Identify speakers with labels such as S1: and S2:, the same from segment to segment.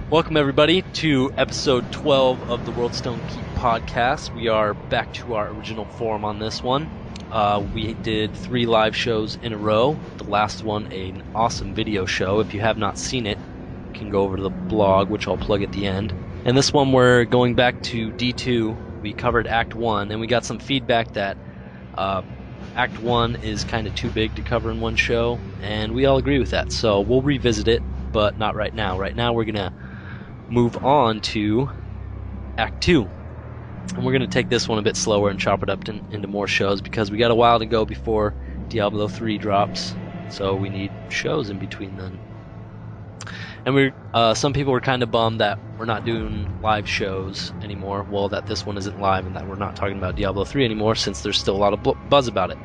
S1: Welcome, everybody, to episode 12 of the World Stone Keep podcast. We are back to our original form on this one. We did 3 live shows in a row. The last one, an awesome video show. If you have not seen it, you can go over to the blog, which I'll plug at the end. And this one, we're going back to D2. We covered Act 1, and we got some feedback that Act 1 is kind of too big to cover in one show, and we all agree with that. So we'll revisit it, but not right now. Right now, we're going to move on to Act 2. And we're going to take this one a bit slower and chop it up into more shows because we got a while to go before Diablo 3 drops. So we need shows in between then. And some people were kind of bummed that we're not doing live shows anymore. Well, that this one isn't live and that we're not talking about Diablo 3 anymore since there's still a lot of buzz about it.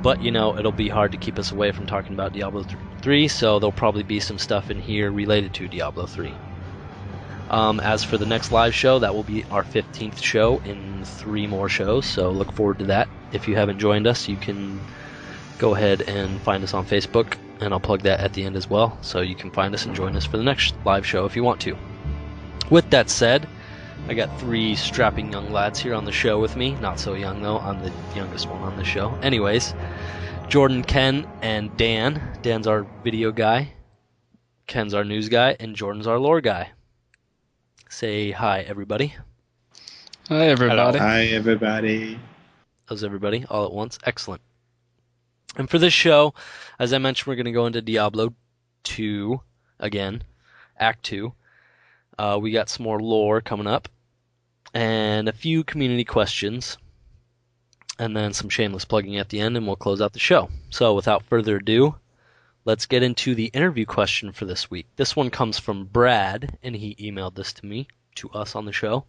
S1: But, you know, it'll be hard to keep us away from talking about Diablo 3, so there'll probably be some stuff in here related to Diablo 3. As for the next live show, that will be our 15th show in 3 more shows, so look forward to that. If you haven't joined us, you can go ahead and find us on Facebook, and I'll plug that at the end as well, so you can find us and join us for the next live show if you want to. With that said, I got 3 strapping young lads here on the show with me. Not so young, though. I'm the youngest one on the show. Anyways, Jordan, Ken, and Dan. Dan's our video guy, Ken's our news guy, and Jordan's our lore guy. Say hi, everybody.
S2: Hi, everybody.
S3: Hello. Hi, everybody.
S1: How's everybody? All at once? Excellent. And for this show, as I mentioned, we're going to go into Diablo 2 again, Act 2. We got some more lore coming up, and a few community questions, and then some shameless plugging at the end, and we'll close out the show. So without further ado, let's get into the interview question for this week. This one comes from Brad, and he emailed this to us on the show.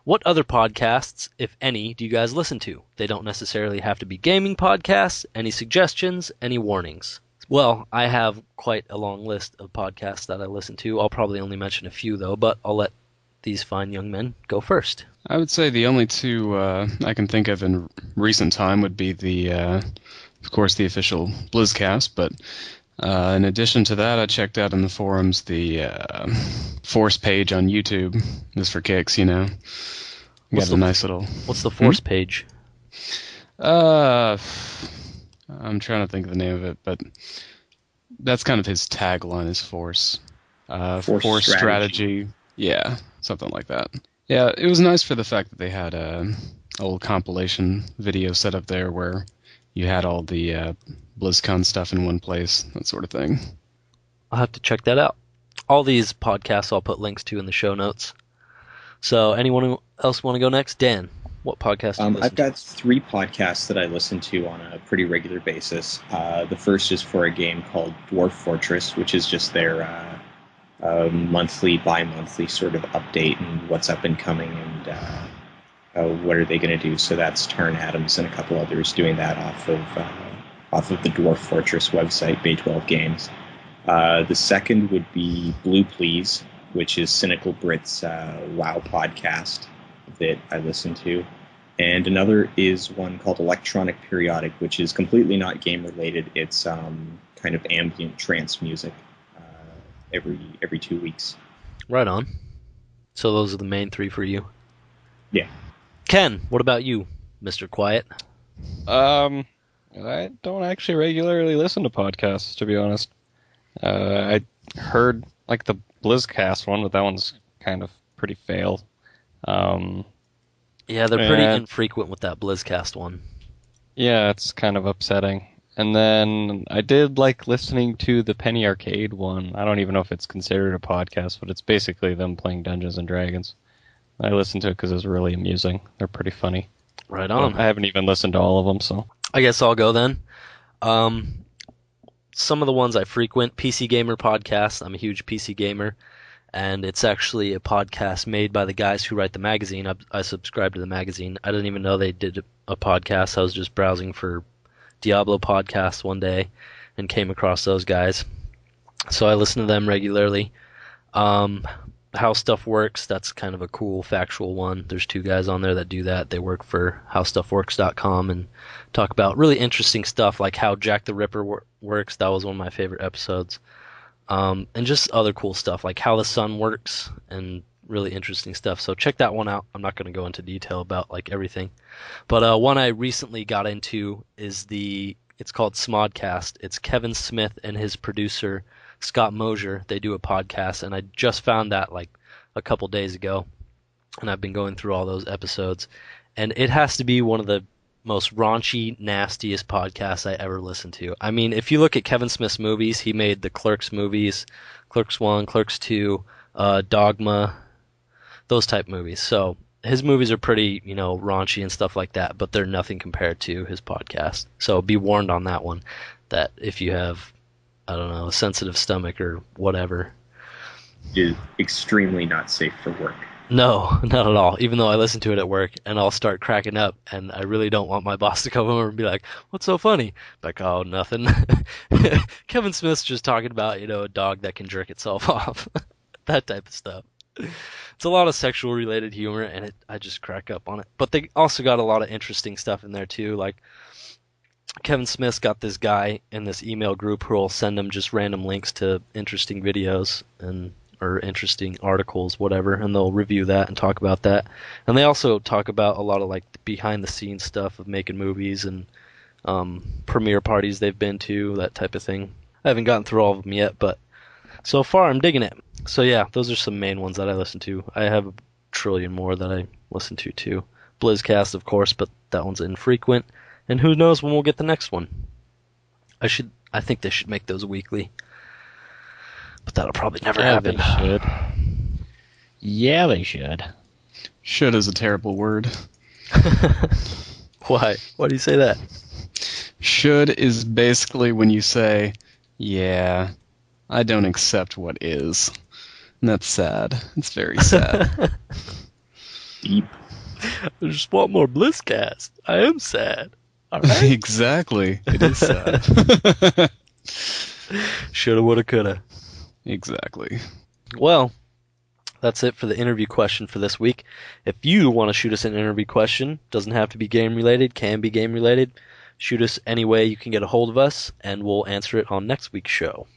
S1: What other podcasts, if any, do you guys listen to? They don't necessarily have to be gaming podcasts. Any suggestions? Any warnings? Well, I have quite a long list of podcasts that I listen to. I'll probably only mention a few, though, but I'll let these fine young men go first.
S2: I would say the only 2 I can think of in recent time would be of course, the official BlizzCast, but in addition to that, I checked out in the forums the Force page on YouTube, just for kicks, you know. Got a nice little...
S1: What's the Force page?
S2: I'm trying to think of the name of it, but that's kind of his tagline is Force. Force strategy. Yeah, something like that. Yeah, it was nice for the fact that they had a old compilation video set up there where you had all the BlizzCon stuff in one place, that sort of thing.
S1: I'll have to check that out. All these podcasts I'll put links to in the show notes. So anyone else want to go next? Dan, what podcast do you listen
S3: I've got 3 podcasts that I listen to on a pretty regular basis. The first is for a game called Dwarf Fortress, which is just their monthly, bi-monthly sort of update and what's up and coming and what are they going to do. So that's Tarn Adams and a couple others doing that off of the Dwarf Fortress website, Bay 12 Games. The second would be Blue Please, which is Cynical Brit's WoW podcast that I listen to. And another is one called Electronic Periodic, which is completely not game-related. It's kind of ambient trance music every 2 weeks.
S1: Right on. So those are the main 3 for you?
S3: Yeah.
S1: Ken, what about you, Mr. Quiet?
S4: I don't actually regularly listen to podcasts, to be honest. I heard like the BlizzCast one, but that one's kind of pretty fail.
S1: Yeah, they're pretty infrequent with that BlizzCast one.
S4: Yeah, it's kind of upsetting. And then I did like listening to the Penny Arcade one. I don't even know if it's considered a podcast, but it's basically them playing Dungeons and Dragons. I listened to it because it was really amusing. They're pretty funny.
S1: Right on.
S4: But I haven't even listened to all of them, so...
S1: I guess I'll go then. Some of the ones I frequent, PC Gamer podcast. I'm a huge PC gamer, and it's actually a podcast made by the guys who write the magazine. I subscribe to the magazine. I didn't even know they did a podcast. I was just browsing for Diablo podcasts one day and came across those guys. So I listen to them regularly. How Stuff Works, that's kind of a cool factual one. There's 2 guys on there that do that. They work for howstuffworks.com and talk about really interesting stuff like how Jack the Ripper works. That was one of my favorite episodes. and just other cool stuff like how the sun works and really interesting stuff. So check that one out. I'm not going to go into detail about like everything, but one I recently got into is it's called Smodcast. It's Kevin Smith and his producer Scott Mosier. They do a podcast, and I just found that like a couple days ago, and I've been going through all those episodes, and it has to be one of the most raunchy, nastiest podcasts I ever listened to. I mean, if you look at Kevin Smith's movies, he made the Clerks movies, Clerks 1, Clerks 2, Dogma, those type movies. So his movies are pretty, raunchy and stuff like that, but they're nothing compared to his podcast. So be warned on that one, that if you have, I don't know, a sensitive stomach or whatever.
S3: It is extremely not safe for work.
S1: No, not at all. Even though I listen to it at work and I'll start cracking up, and I really don't want my boss to come over and be like, "What's so funny?" Like, "Oh, nothing." Kevin Smith's just talking about, a dog that can jerk itself off. That type of stuff. It's a lot of sexual related humor, and I just crack up on it. But they also got a lot of interesting stuff in there too. Like Kevin Smith's got this guy in this email group who will send him just random links to interesting videos or interesting articles, whatever, and they'll review that and talk about that. And they also talk about a lot of like the behind the scenes stuff of making movies and premiere parties they've been to, that type of thing. I haven't gotten through all of them yet, but so far I'm digging it. So yeah, those are some main ones that I listen to. I have a trillion more that I listen to too. Blizzcast, of course, but that one's infrequent. And who knows when we'll get the next one. I think they should make those weekly. But that'll probably never happen.
S4: They should. Yeah, they should.
S2: Should is a terrible word.
S1: Why? Why do you say that?
S2: Should is basically when you say, yeah, I don't accept what is. And that's sad. It's very sad.
S3: Deep.
S1: I just want more Blizzcast. I am sad. All right.
S2: Exactly. It is sad.
S1: Shoulda, woulda, coulda.
S2: Exactly.
S1: Well, that's it for the interview question for this week. If you want to shoot us an interview question, doesn't have to be game related, can be game related. Shoot us any way you can get a hold of us, and we'll answer it on next week's show.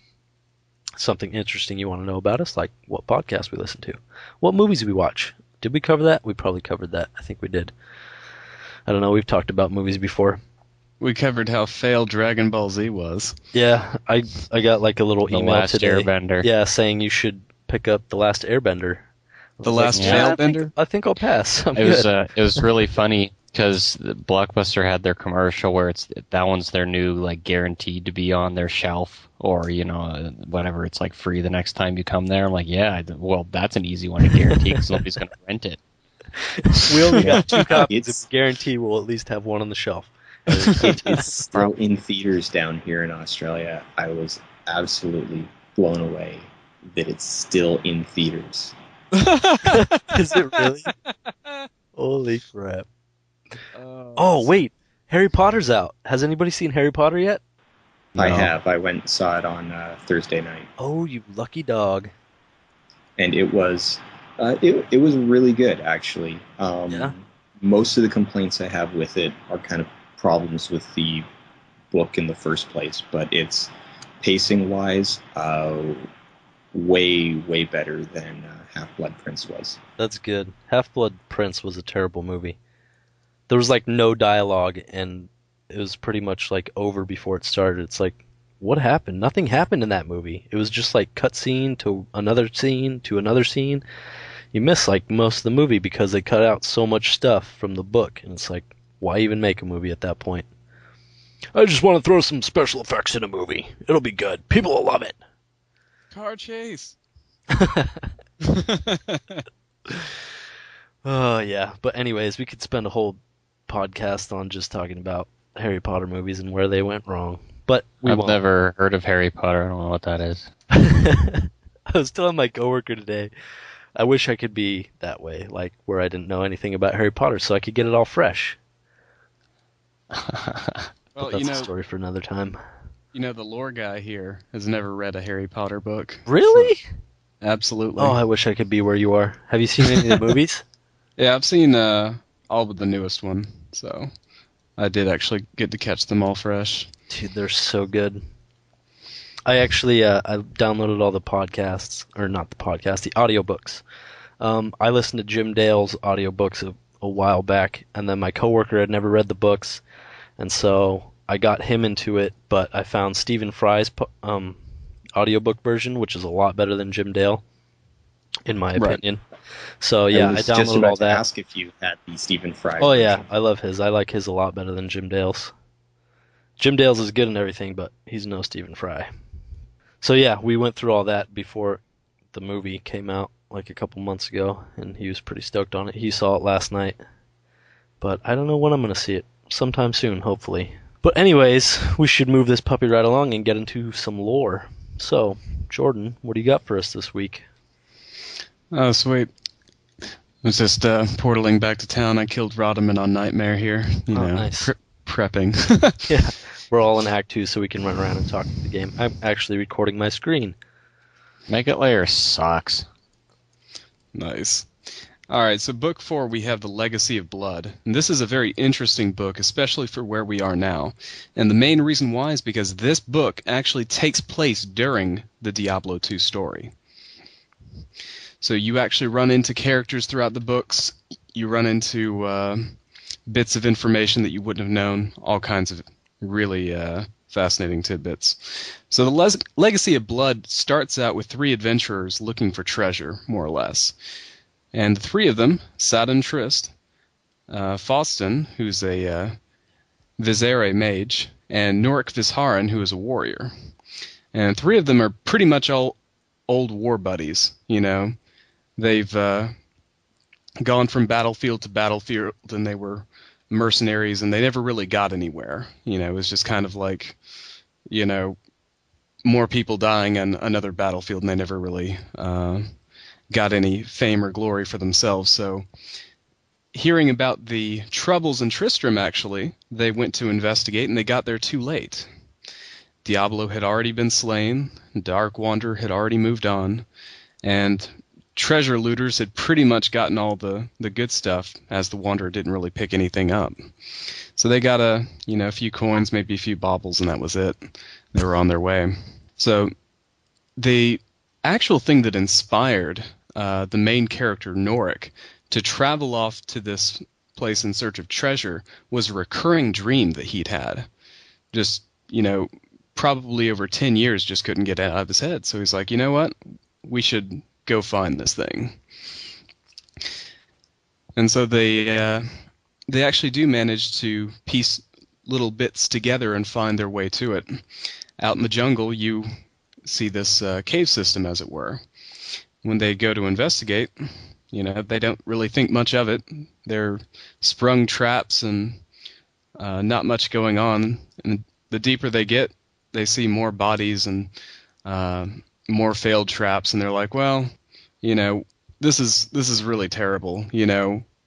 S1: Something interesting you want to know about us, like what podcast we listen to, what movies we watch. Did we cover that? We probably covered that. I think we did. I don't know. We've talked about movies before.
S2: We covered how failed Dragon Ball Z was.
S1: Yeah, I got like a little email today.
S4: Airbender.
S1: Yeah, saying you should pick up The Last Airbender.
S2: The Last Failed Bender?
S1: I think I'll pass. It
S4: was really funny because Blockbuster had their commercial where that one's their new like guaranteed to be on their shelf, or whatever, it's like free the next time you come there. I'm like, yeah, well, that's an easy one to guarantee because nobody's going to rent it.
S1: We only got 2 copies. It's guarantee we'll at least have one on the shelf.
S3: It's still in theaters down here in Australia. I was absolutely blown away that it's still in theaters.
S1: Is it really? Holy crap. Oh, wait. Harry Potter's out. Has anybody seen Harry Potter yet?
S3: No. I have. I went and saw it on Thursday night.
S1: Oh, you lucky dog.
S3: And it was it was really good, actually.
S1: Yeah.
S3: Most of the complaints I have with it are kind of problems with the book in the first place, but it's pacing-wise way better than Half-Blood Prince was.
S1: That's good. Half-Blood Prince was a terrible movie. There was like no dialogue, and it was pretty much like over before it started. It's like, what happened? Nothing happened in that movie. It was just like cut scene to another scene to another scene. You miss like most of the movie because they cut out so much stuff from the book, and it's like, why even make a movie at that point? I just want to throw some special effects in a movie. It'll be good. People will love it.
S2: Car chase.
S1: Oh, yeah. But anyways, we could spend a whole podcast on just talking about Harry Potter movies and where they went wrong. But
S4: I've never heard of Harry Potter. I don't know what that is.
S1: I was telling my coworker today, I wish I could be that way, like where I didn't know anything about Harry Potter so I could get it all fresh.
S2: Well,
S1: but that's a story for another time.
S2: The lore guy here has never read a Harry Potter book.
S1: Really?
S2: So, absolutely.
S1: Oh, I wish I could be where you are. Have you seen any of the movies?
S2: Yeah, I've seen all but the newest one, so I did actually get to catch them all fresh.
S1: Dude, they're so good. I actually I downloaded all the podcasts, or not the podcasts, the audiobooks. I listened to Jim Dale's audiobooks a while back, and then my coworker had never read the books, and so I got him into it. But I found Stephen Fry's audiobook version, which is a lot better than Jim Dale, in my
S2: Right.
S1: opinion. So yeah, I
S3: was just
S1: downloaded
S3: about
S1: all
S3: to
S1: that.
S3: ask if you had the Stephen Fry
S1: Oh
S3: version.
S1: yeah, I love his. I like his a lot better than Jim Dale's. Jim Dale's is good and everything, but he's no Stephen Fry. So yeah, we went through all that before the movie came out like a couple months ago, and he was pretty stoked on it. He saw it last night, but I don't know when I'm gonna see it. Sometime soon, hopefully. But anyways, we should move this puppy right along and get into some lore. So, Jordan, what do you got for us this week?
S2: Oh, sweet. I was just portaling back to town. I killed Rodiman on Nightmare here.
S1: Nice.
S2: Prepping.
S1: Yeah, we're all in Act 2, so we can run around and talk to the game. I'm actually recording my screen.
S4: Make It Layer sucks.
S2: Nice. All right, so book 4, we have The Legacy of Blood. And this is a very interesting book, especially for where we are now. And the main reason why is because this book actually takes place during the Diablo 2 story. So you actually run into characters throughout the books. You run into bits of information that you wouldn't have known, all kinds of really fascinating tidbits. So the Legacy of Blood starts out with 3 adventurers looking for treasure, more or less. And the 3 of them, Sadin Trist, Faustin, who's a Vizere mage, and Norik Visharan, who is a warrior. And 3 of them are pretty much all old war buddies, you know. They've gone from battlefield to battlefield, and they were mercenaries, and they never really got anywhere. You know, it was just kind of like, you know, more people dying on another battlefield, and they never really got any fame or glory for themselves. So hearing about the troubles in Tristram, actually, they went to investigate, and they got there too late. Diablo had already been slain, Dark Wanderer had already moved on, and treasure looters had pretty much gotten all the good stuff, as the Wanderer didn't really pick anything up. So they got a few coins, maybe a few baubles, and that was it. They were on their way. So the actual thing that inspired the main character, Norik, to travel off to this place in search of treasure was a recurring dream that he'd had. Just, probably over 10 years, just couldn't get it out of his head. So he's like, you know what? We should go find this thing. And so they actually do manage to piece little bits together and find their way to it. Out in the jungle, you see this cave system, as it were. When they go to investigate, they don't really think much of it. They're sprung traps and not much going on. And the deeper they get, they see more bodies and more failed traps, and they're like, well, this is really terrible.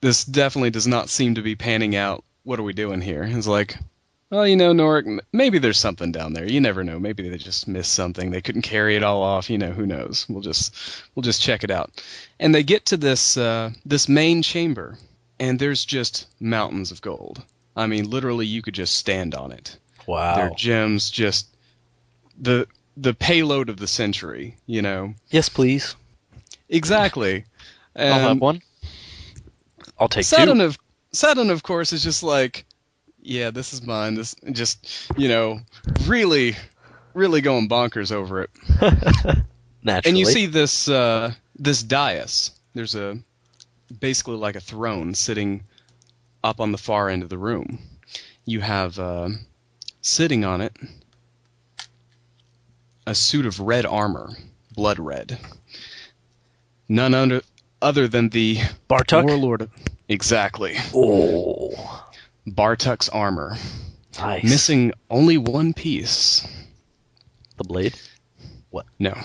S2: This definitely does not seem to be panning out. What are we doing here? It's like, well, Norik, maybe there's something down there. You never know. Maybe they just missed something. They couldn't carry it all off. Who knows? We'll just check it out. And they get to this main chamber, and there's just mountains of gold. I mean, literally, you could just stand on it.
S1: Wow.
S2: They're gems, just the payload of the century.
S1: Yes, please.
S2: Exactly. And
S4: I'll have one.
S1: I'll take
S2: Saturn
S1: two.
S2: Saturn, of course, is just like, yeah, this is mine. This just, really, really going bonkers over it.
S1: Naturally.
S2: And you see this this dais. There's basically like a throne sitting up on the far end of the room. You have sitting on it a suit of red armor, blood red. None other than the
S1: Bartuk?
S2: warlord. Exactly.
S1: Oh.
S2: Bartuk's armor.
S1: Nice.
S2: Missing only one piece.
S1: The blade? What?
S2: No.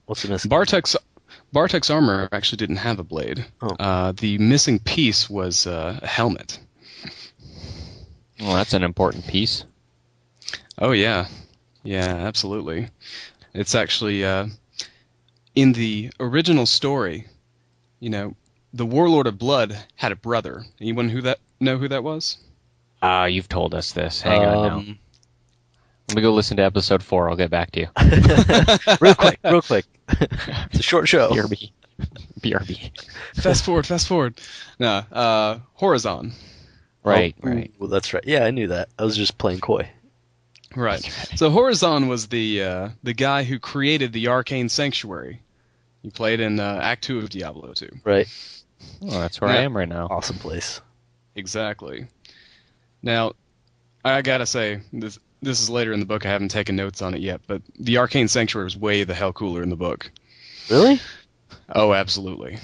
S1: What's the missing?
S2: Bartuk's armor actually didn't have a blade.
S1: Oh.
S2: The missing piece was a helmet.
S4: Well, that's an important piece.
S2: Oh, yeah. Yeah, absolutely. It's actually, in the original story, the Warlord of Blood had a brother. Anyone know who that was?
S4: You've told us this. Hang on now. Let me go listen to episode 4. I'll get back to you.
S1: Real quick, real quick. It's a short show.
S4: BRB. BRB.
S2: Fast forward. No, Horizon.
S4: Right,
S1: Oh,
S4: right.
S1: Well, that's right. Yeah, I knew that. I was just playing coy.
S2: Right. So Horizon was the guy who created the Arcane Sanctuary. He played in Act 2 of Diablo 2.
S1: Right.
S4: Oh, that's where I am right now.
S1: Awesome place.
S2: Exactly. Now, I gotta say, this is later in the book. I haven't taken notes on it yet, but the Arcane Sanctuary was way the hell cooler in the book.
S1: Really?
S2: Oh, absolutely.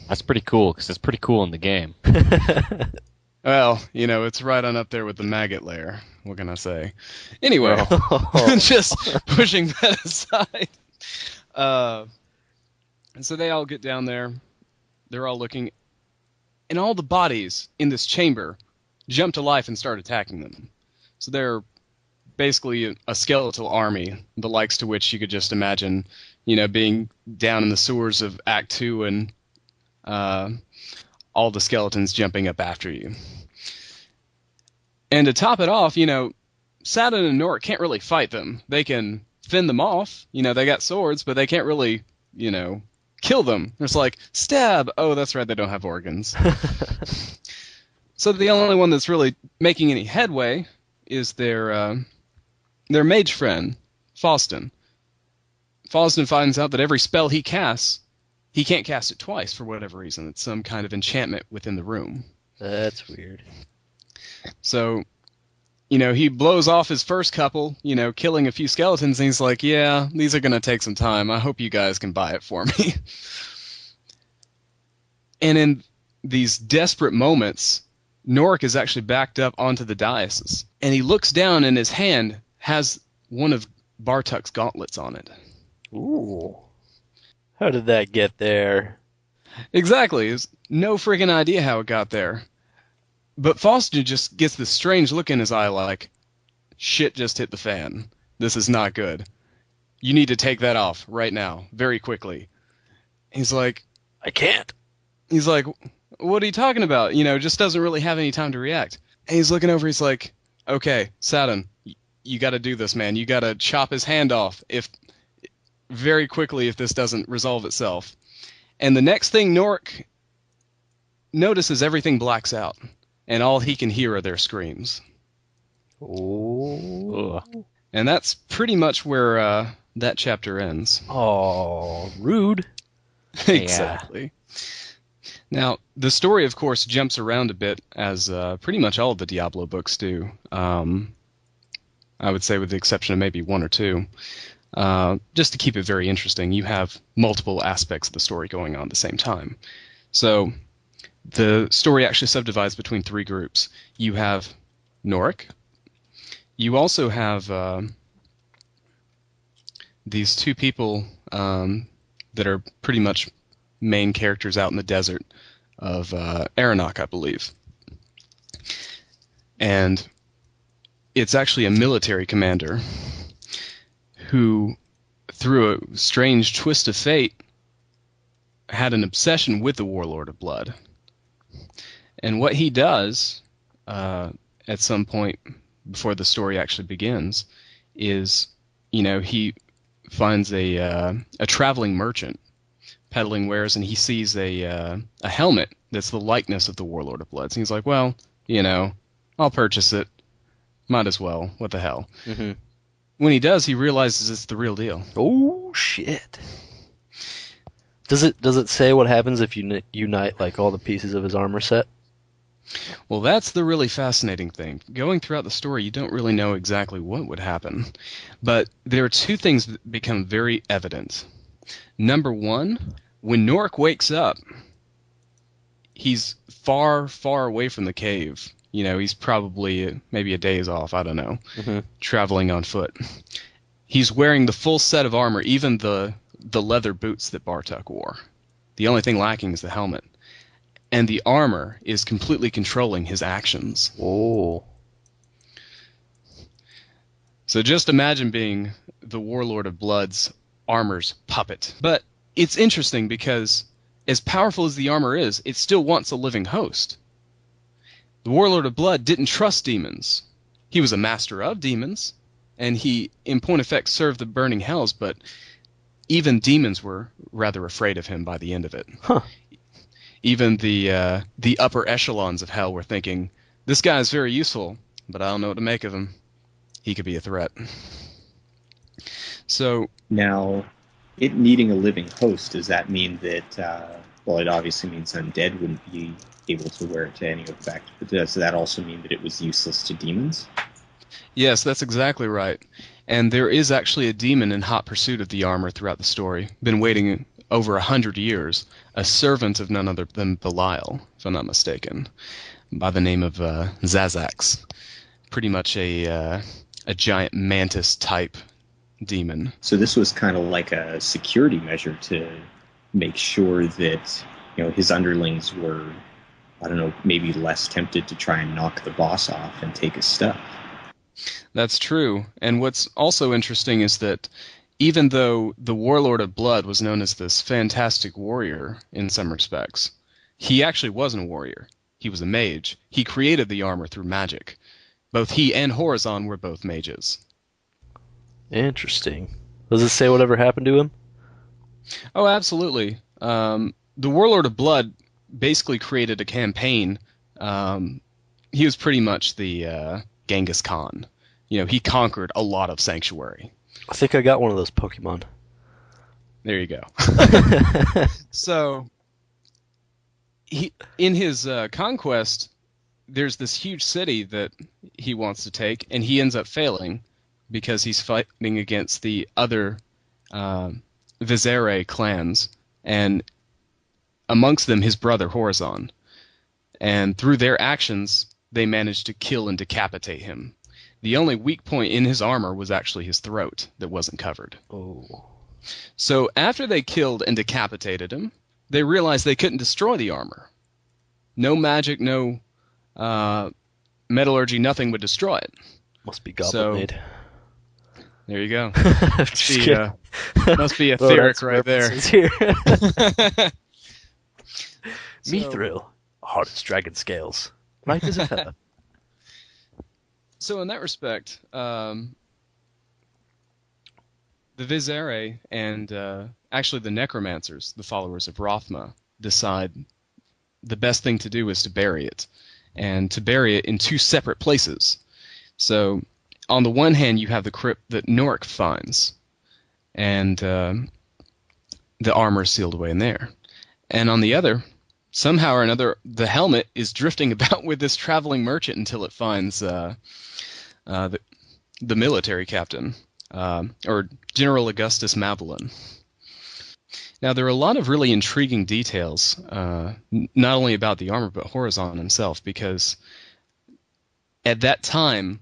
S4: That's pretty cool, because it's pretty cool in the game.
S2: Well, it's right on up there with the maggot layer. What can I say? Anyway, just pushing that aside. And so they all get down there. They're all looking, and all the bodies in this chamber jump to life and start attacking them. So they're basically a skeletal army, the likes to which you could just imagine, being down in the sewers of Act 2 and all the skeletons jumping up after you. And to top it off, Saturn and Nort can't really fight them. They can fend them off. They got swords, but they can't really, kill them. It's like, stab! Oh, that's right, they don't have organs. So the only one that's really making any headway is their mage friend, Faustin. Faustin finds out that every spell he casts, he can't cast it twice for whatever reason. It's some kind of enchantment within the room.
S1: That's weird.
S2: So, he blows off his first couple, killing a few skeletons, and he's like, yeah, these are going to take some time. I hope you guys can buy it for me. And in these desperate moments, Norik is actually backed up onto the dais, and he looks down, and his hand has one of Bartuk's gauntlets on it.
S1: Ooh. How did that get there?
S2: Exactly. There's no friggin' idea how it got there. But Faustin just gets this strange look in his eye like, shit just hit the fan. This is not good. You need to take that off right now, very quickly. He's like,
S1: I can't.
S2: He's like, what are you talking about? Just doesn't really have any time to react. And he's looking over, he's like, okay, Saturn, you got to do this, man. You got to chop his hand off very quickly if this doesn't resolve itself. And the next thing Norik notices, everything blacks out, and all he can hear are their screams.
S1: Oh.
S2: And that's pretty much where that chapter ends.
S1: Oh, rude.
S2: Exactly. Now, the story, of course, jumps around a bit, as pretty much all of the Diablo books do. I would say with the exception of maybe one or two. Just to keep it very interesting, you have multiple aspects of the story going on at the same time. So the story actually subdivides between three groups. You have Norik. You also have these two people that are pretty much main characters out in the desert of Aranok, I believe. And it's actually a military commander who, through a strange twist of fate, had an obsession with the Warlord of Blood. And what he does at some point before the story actually begins is, he finds a traveling merchant peddling wares, and he sees a helmet that's the likeness of the Warlord of Blood. So he's like, well, I'll purchase it. Might as well. What the hell?
S1: Mm-hmm.
S2: When he does, he realizes it's the real deal.
S1: Oh, shit. Does it say what happens if you unite like all the pieces of his armor set?
S2: Well, that's the really fascinating thing. Going throughout the story, you don't really know exactly what would happen. But there are two things that become very evident. Number one, when Norik wakes up, he's far, far away from the cave. He's probably maybe a day's off, I don't know, traveling on foot. He's wearing the full set of armor, even the leather boots that Bartuk wore. The only thing lacking is the helmet. And the armor is completely controlling his actions.
S1: Oh.
S2: So just imagine being the Warlord of Blood's armor's puppet. But it's interesting because as powerful as the armor is, it still wants a living host. The Warlord of Blood didn't trust demons. He was a master of demons, and he, in point of fact, served the burning hells, but even demons were rather afraid of him by the end of it.
S1: Huh.
S2: Even the upper echelons of hell were thinking, this guy is very useful, but I don't know what to make of him. He could be a threat. So
S3: now, it needing a living host, does that mean that, well, it obviously means undead wouldn't be able to wear it to any effect, but does that also mean that it was useless to demons?
S2: yes, that's exactly right. And there is actually a demon in hot pursuit of the armor throughout the story. Been waiting over 100 years, a servant of none other than Belial, if I'm not mistaken, by the name of Zazax. Pretty much a giant mantis type demon.
S3: So this was kind of like a security measure to make sure that, his underlings were, I don't know, maybe less tempted to try and knock the boss off and take his stuff.
S2: That's true. And what's also interesting is that even though the Warlord of Blood was known as this fantastic warrior in some respects, he actually wasn't a warrior. He was a mage. He created the armor through magic. Both he and Horizon were both mages.
S1: Interesting. Does it say whatever happened to him?
S2: Oh, absolutely. The Warlord of Blood basically created a campaign. He was pretty much the Genghis Khan. He conquered a lot of Sanctuary.
S1: I think I got one of those Pokemon.
S2: There you go. So, in his conquest, there's this huge city that he wants to take, and he ends up failing because he's fighting against the other Vizere clans, and amongst them his brother Horizon. And through their actions, they managed to kill and decapitate him. The only weak point in his armor was actually his throat that wasn't covered.
S1: Oh.
S2: So after they killed and decapitated him, they realized they couldn't destroy the armor. No magic, no metallurgy, nothing would destroy it.
S1: Must be goblin made.
S2: There you go.
S1: Must
S2: be etheric right there.
S1: Here. Mithril, hardest dragon scales. Life is a feather.
S2: So in that respect, the Vizere and actually the Necromancers, the followers of Rothma, decide the best thing to do is to bury it, and to bury it in two separate places. So on the one hand, you have the crypt that Norik finds, and the armor is sealed away in there. And on the other, somehow or another, the helmet is drifting about with this traveling merchant until it finds the military captain, or General Augustus Mablin. Now, there are a lot of really intriguing details, not only about the armor, but Horizon himself, because at that time,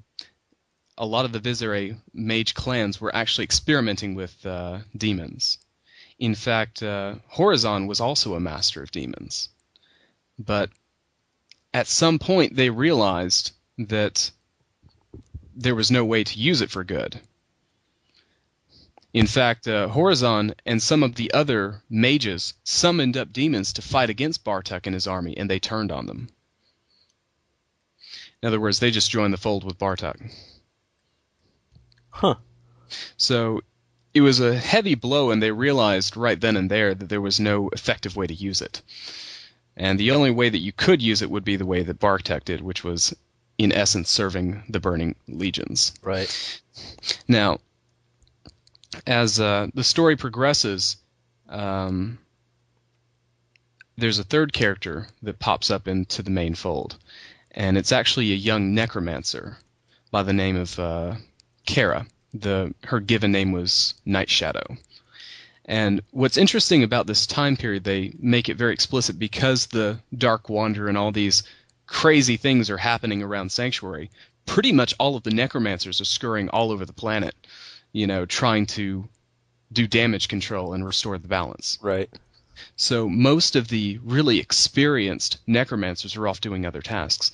S2: a lot of the Vizere mage clans were actually experimenting with demons. In fact, Horizon was also a master of demons. But at some point, they realized that there was no way to use it for good. In fact, Horizon and some of the other mages summoned up demons to fight against Bartek and his army, and they turned on them. In other words, they just joined the fold with Bartek.
S1: Huh.
S2: So it was a heavy blow, and they realized right then and there that there was no effective way to use it. And the only way that you could use it would be the way that Bartek did, which was, in essence, serving the burning legions.
S1: Right.
S2: Now, as the story progresses, there's a third character that pops up into the main fold, and it's actually a young necromancer by the name of Kara. Her given name was Night Shadow. And what's interesting about this time period, they make it very explicit because the Dark Wanderer and all these crazy things are happening around Sanctuary. Pretty much all of the necromancers are scurrying all over the planet, trying to do damage control and restore the balance.
S1: Right.
S2: So most of the really experienced necromancers are off doing other tasks.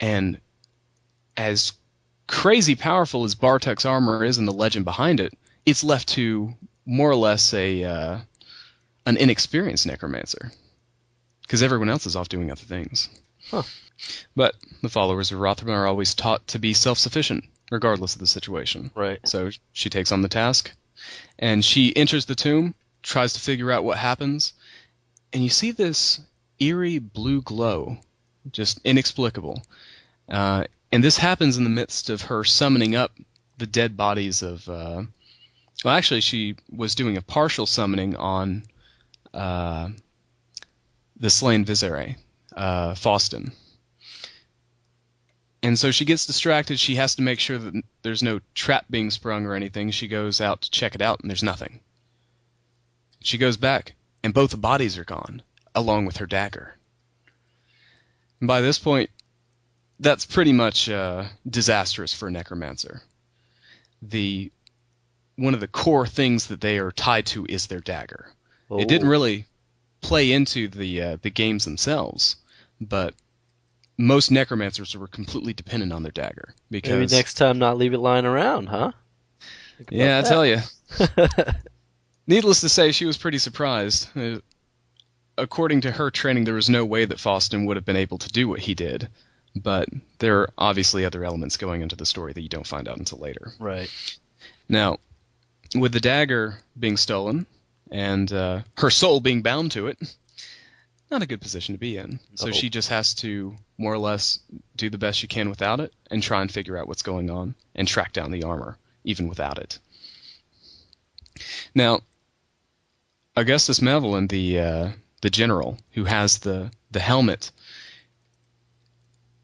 S2: And as crazy powerful as Bartek's armor is and the legend behind it, it's left to more or less an inexperienced necromancer, because everyone else is off doing other things.
S1: Huh.
S2: But the followers of Rotherman are always taught to be self-sufficient, regardless of the situation.
S1: Right.
S2: So she takes on the task, and she enters the tomb, tries to figure out what happens, and you see this eerie blue glow, just inexplicable. And this happens in the midst of her summoning up the dead bodies of... well, actually, she was doing a partial summoning on the slain Viserai, Faustin. And so she gets distracted. She has to make sure that there's no trap being sprung or anything. She goes out to check it out, and there's nothing. She goes back, and both the bodies are gone, along with her dagger. And by this point, that's pretty much disastrous for a necromancer. One of the core things that they are tied to is their dagger.
S1: Oh.
S2: It didn't really play into the games themselves, but most necromancers were completely dependent on their dagger. Because
S1: maybe next time not leave it lying around, huh?
S2: Yeah, I tell you. Needless to say, she was pretty surprised. According to her training, there was no way that Faustin would have been able to do what he did. But there are obviously other elements going into the story that you don't find out until later.
S1: Right.
S2: Now, with the dagger being stolen and her soul being bound to it, not a good position to be in. So she just has to more or less do the best she can without it and try and figure out what's going on and track down the armor, even without it. Now, Augustus Melvin, the general who has the helmet,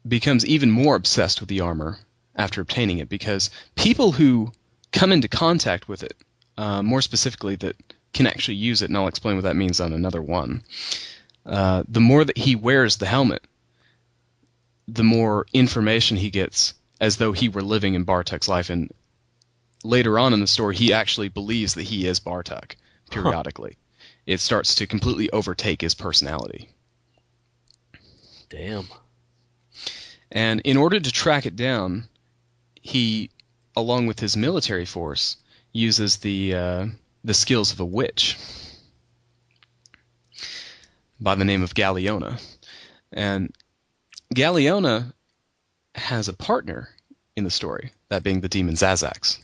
S2: becomes even more obsessed with the armor after obtaining it, because people who come into contact with it, more specifically that can actually use it, and I'll explain what that means on another one, the more that he wears the helmet, the more information he gets as though he were living in Bartuk's life. And later on in the story, he actually believes that he is Bartuk periodically. It starts to completely overtake his personality.
S1: Damn.
S2: And in order to track it down, he, along with his military force, uses the skills of a witch by the name of Galliona. And Galliona has a partner in the story, that being the demon Zazax.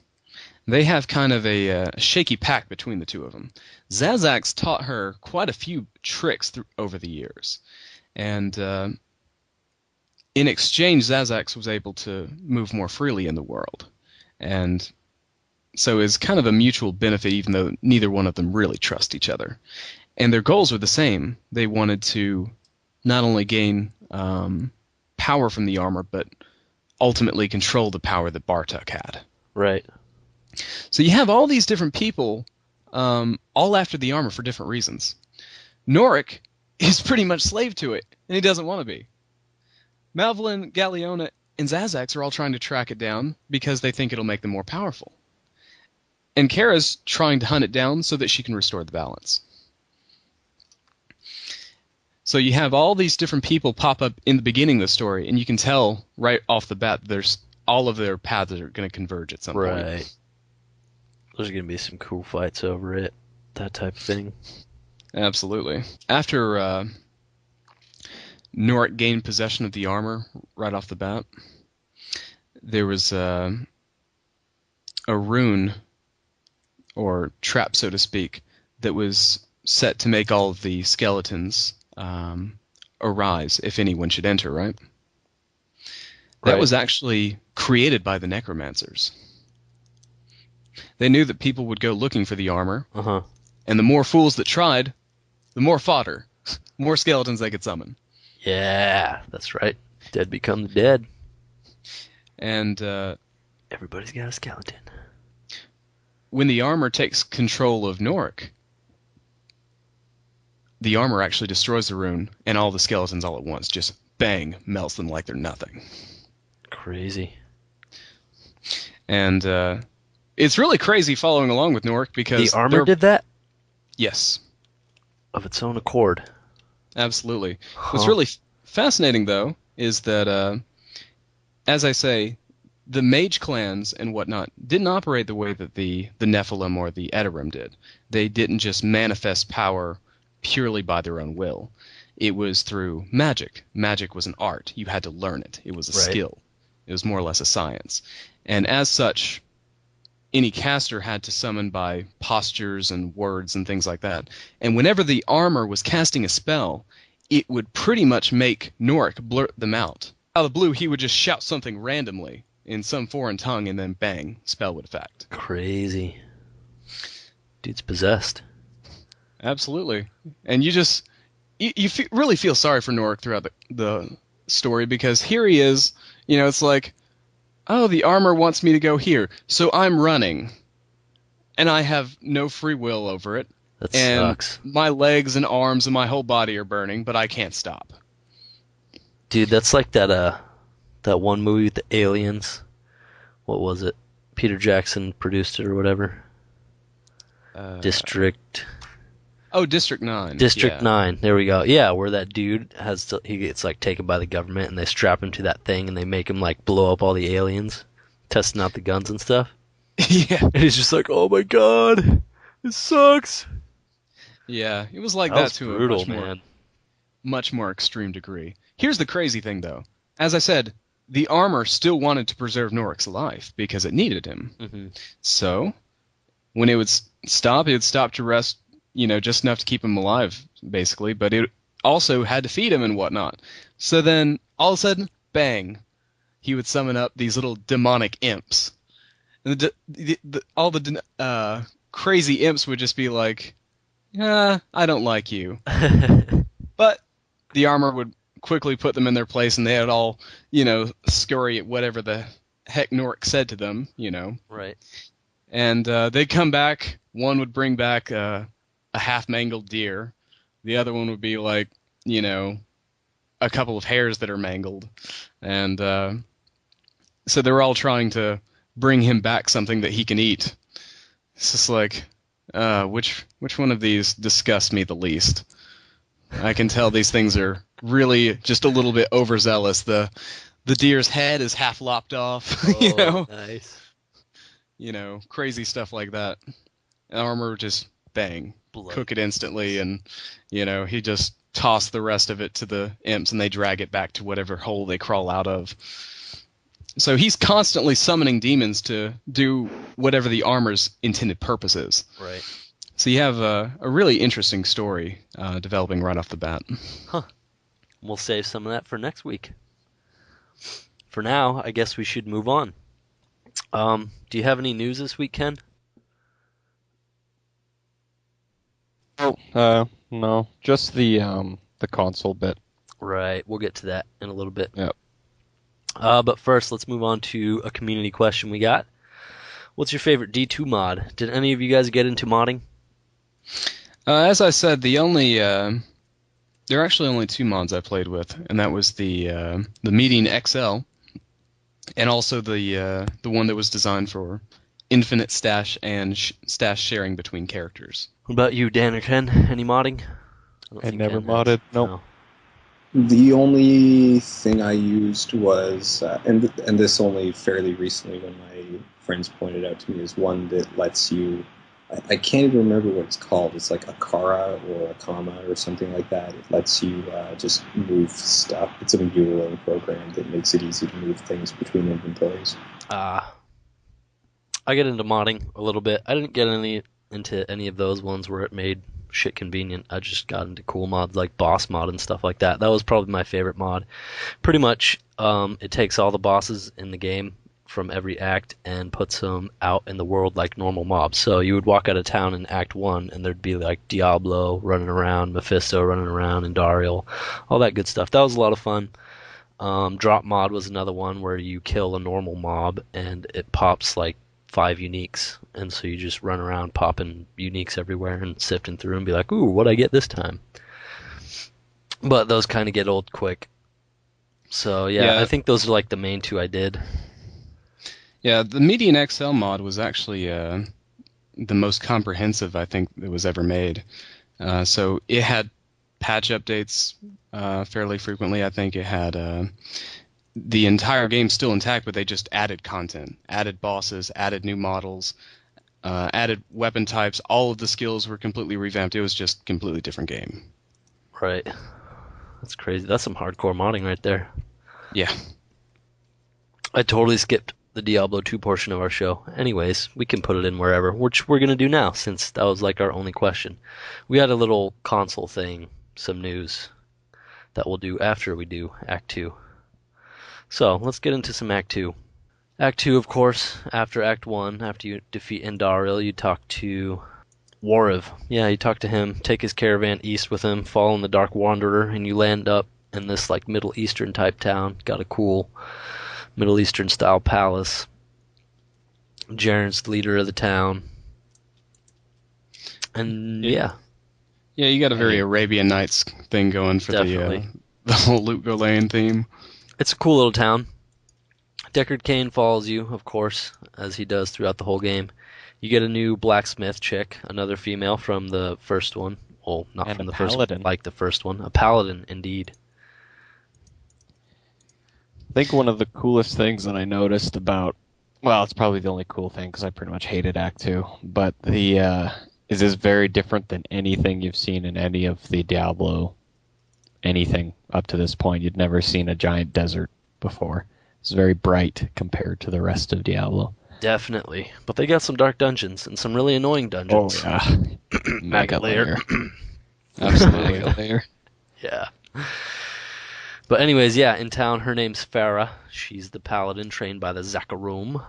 S2: They have kind of a shaky pact between the two of them. Zazax taught her quite a few tricks over the years. And in exchange, Zazax was able to move more freely in the world. And so it's kind of a mutual benefit, even though neither one of them really trust each other. And their goals were the same. They wanted to not only gain power from the armor, but ultimately control the power that Bartuk had.
S1: Right.
S2: So you have all these different people all after the armor for different reasons. Norik is pretty much slave to it, and he doesn't want to be. Malvolin, Galliona, and Zazax are all trying to track it down because they think it'll make them more powerful. And Kara's trying to hunt it down so that she can restore the balance. So you have all these different people pop up in the beginning of the story, and you can tell right off the bat there's all of their paths are going to converge at some point.
S1: Right. There's going to be some cool fights over it, that type of thing.
S2: Absolutely. After Norik gained possession of the armor right off the bat, there was a rune, or trap, so to speak, that was set to make all of the skeletons arise if anyone should enter, right? That was actually created by the necromancers. They knew that people would go looking for the armor, and the more fools that tried, the more fodder, more skeletons they could summon.
S1: Yeah, that's right. Dead become the dead.
S2: And
S1: everybody's got a skeleton.
S2: When the armor takes control of Norik, the armor actually destroys the rune, and all the skeletons all at once just bang, melts them like they're nothing.
S1: Crazy.
S2: And it's really crazy following along with Norik because
S1: the armor did that?
S2: Yes.
S1: Of its own accord.
S2: Absolutely. What's really fascinating, though, is that, as I say, the mage clans and whatnot didn't operate the way that the Nephilim or the Edorim did. They didn't just manifest power purely by their own will. it was through magic. Magic was an art. You had to learn it. It was a skill. It was more or less a science. And as such, any caster had to summon by postures and words and things like that. And whenever the armor was casting a spell, it would pretty much make Norik blurt them out. Out of the blue, he would just shout something randomly in some foreign tongue, and then bang, spell would affect.
S1: Crazy. Dude's possessed.
S2: Absolutely. And you really feel sorry for Norik throughout the story, because here he is, it's like, oh, the armor wants me to go here, so I'm running. And I have no free will over it.
S1: That
S2: sucks.
S1: And
S2: my legs and arms and my whole body are burning, but I can't stop.
S1: Dude, that's like that one movie with the aliens. What was it? Peter Jackson produced it or whatever. District.
S2: Oh, District 9.
S1: District 9. There we go. Yeah, where that dude he gets like taken by the government and they strap him to that thing and they make him like blow up all the aliens, testing out the guns and stuff.
S2: Yeah.
S1: And he's just like, "Oh my god, it sucks."
S2: Yeah, it was like that to
S1: brutal,
S2: a much more extreme degree. Here's the crazy thing, though. As I said, the armor still wanted to preserve Norik's life because it needed him.
S1: Mm-hmm.
S2: So, when it would stop to rest, just enough to keep him alive, basically. But it also had to feed him and whatnot. So then, all of a sudden, bang, he would summon up these little demonic imps. And all the crazy imps would just be like, I don't like you. But the armor would quickly put them in their place, and they would all, scurry at whatever the heck Norik said to them,
S1: Right.
S2: And they'd come back. One would bring back a half-mangled deer. The other one would be like, a couple of hares that are mangled. And so they were all trying to bring him back something that he can eat. It's just like, which one of these disgusts me the least? I can tell these things are really just a little bit overzealous. The deer's head is half lopped off.
S1: Oh, nice.
S2: Crazy stuff like that. Armor just bang, cook it instantly, and he just tossed the rest of it to the imps, and they drag it back to whatever hole they crawl out of. So he's constantly summoning demons to do whatever the armor's intended purpose is.
S1: Right.
S2: So you have a really interesting story developing right off the bat.
S1: Huh. We'll save some of that for next week. For now, I guess we should move on. Do you have any news this week, Ken?
S4: No, just the console bit.
S1: Right, we'll get to that in a little bit.
S4: Yep.
S1: But first, let's move on to a community question we got. What's your favorite D2 mod? Did any of you guys get into modding?
S2: As I said, there are actually only two mods I played with, and that was the Meeting XL, and also the one that was designed for infinite stash and stash sharing between characters.
S1: What about you, Dan or Ken? Any modding?
S4: I never modded. Nope.
S1: No.
S3: The only thing I used was, and this only fairly recently when my friends pointed out to me, is one that lets you, I can't even remember what it's called. It's like a Kara or a comma or something like that. It lets you just move stuff. It's a mutilating program that makes it easy to move things between inventories.
S1: I get into modding a little bit. I didn't get into any of those ones where it made shit convenient. I just got into cool mods like boss mod and stuff like that. That was probably my favorite mod. Pretty much, it takes all the bosses in the game from every act and puts them out in the world like normal mobs. So you would walk out of town in Act 1 and there'd be like Diablo running around, Mephisto running around, and Dariel, all that good stuff. That was a lot of fun. Drop mod was another one where you kill a normal mob and it pops like 5 uniques, and so you just run around popping uniques everywhere and sifting through and be like, ooh, what'd I get this time? But those kind of get old quick. So yeah, I think those are like the main two I did.
S2: Yeah, the Median XL mod was actually the most comprehensive I think that was ever made. So it had patch updates fairly frequently. I think it had the entire game still intact, but they just added content, added bosses, added new models, added weapon types. All of the skills were completely revamped. It was just a completely different game.
S1: Right. That's crazy. That's some hardcore modding right there.
S2: Yeah.
S1: I totally skipped the Diablo 2 portion of our show. Anyways, we can put it in wherever, which we're going to do now since that was like our only question. We had a little console thing, some news that we'll do after we do Act 2. So, let's get into some Act 2. Act 2, of course, after Act 1, after you defeat Endaril, you talk to Wariv. Yeah, you talk to him, take his caravan east with him, follow in the Dark Wanderer, and you land up in this like Middle Eastern type town. Got a cool Middle Eastern style palace. Jaren's the leader of the town. And yeah.
S2: Yeah, you got a very Arabian Nights thing going for the whole Luke Ghislaine theme.
S1: It's a cool little town. Deckard Cain follows you, of course, as he does throughout the whole game. You get a new blacksmith chick, another female from the first one. Well, not
S4: and
S1: from the
S4: paladin.
S1: first one, like the first one. A paladin, indeed.
S4: I think one of the coolest things that I noticed about, well, it's probably the only cool thing because I pretty much hated Act 2, but is this very different than anything you've seen in any of the Diablo, anything up to this point. You'd never seen a giant desert before. It's very bright compared to the rest of Diablo.
S1: Definitely. But they got some dark dungeons and some really annoying dungeons.
S4: Oh, yeah.
S1: Mega layer.
S4: Absolutely. Mega layer.
S1: Yeah. But anyways, yeah, in town, her name's Farah. She's the paladin trained by the Zakarum.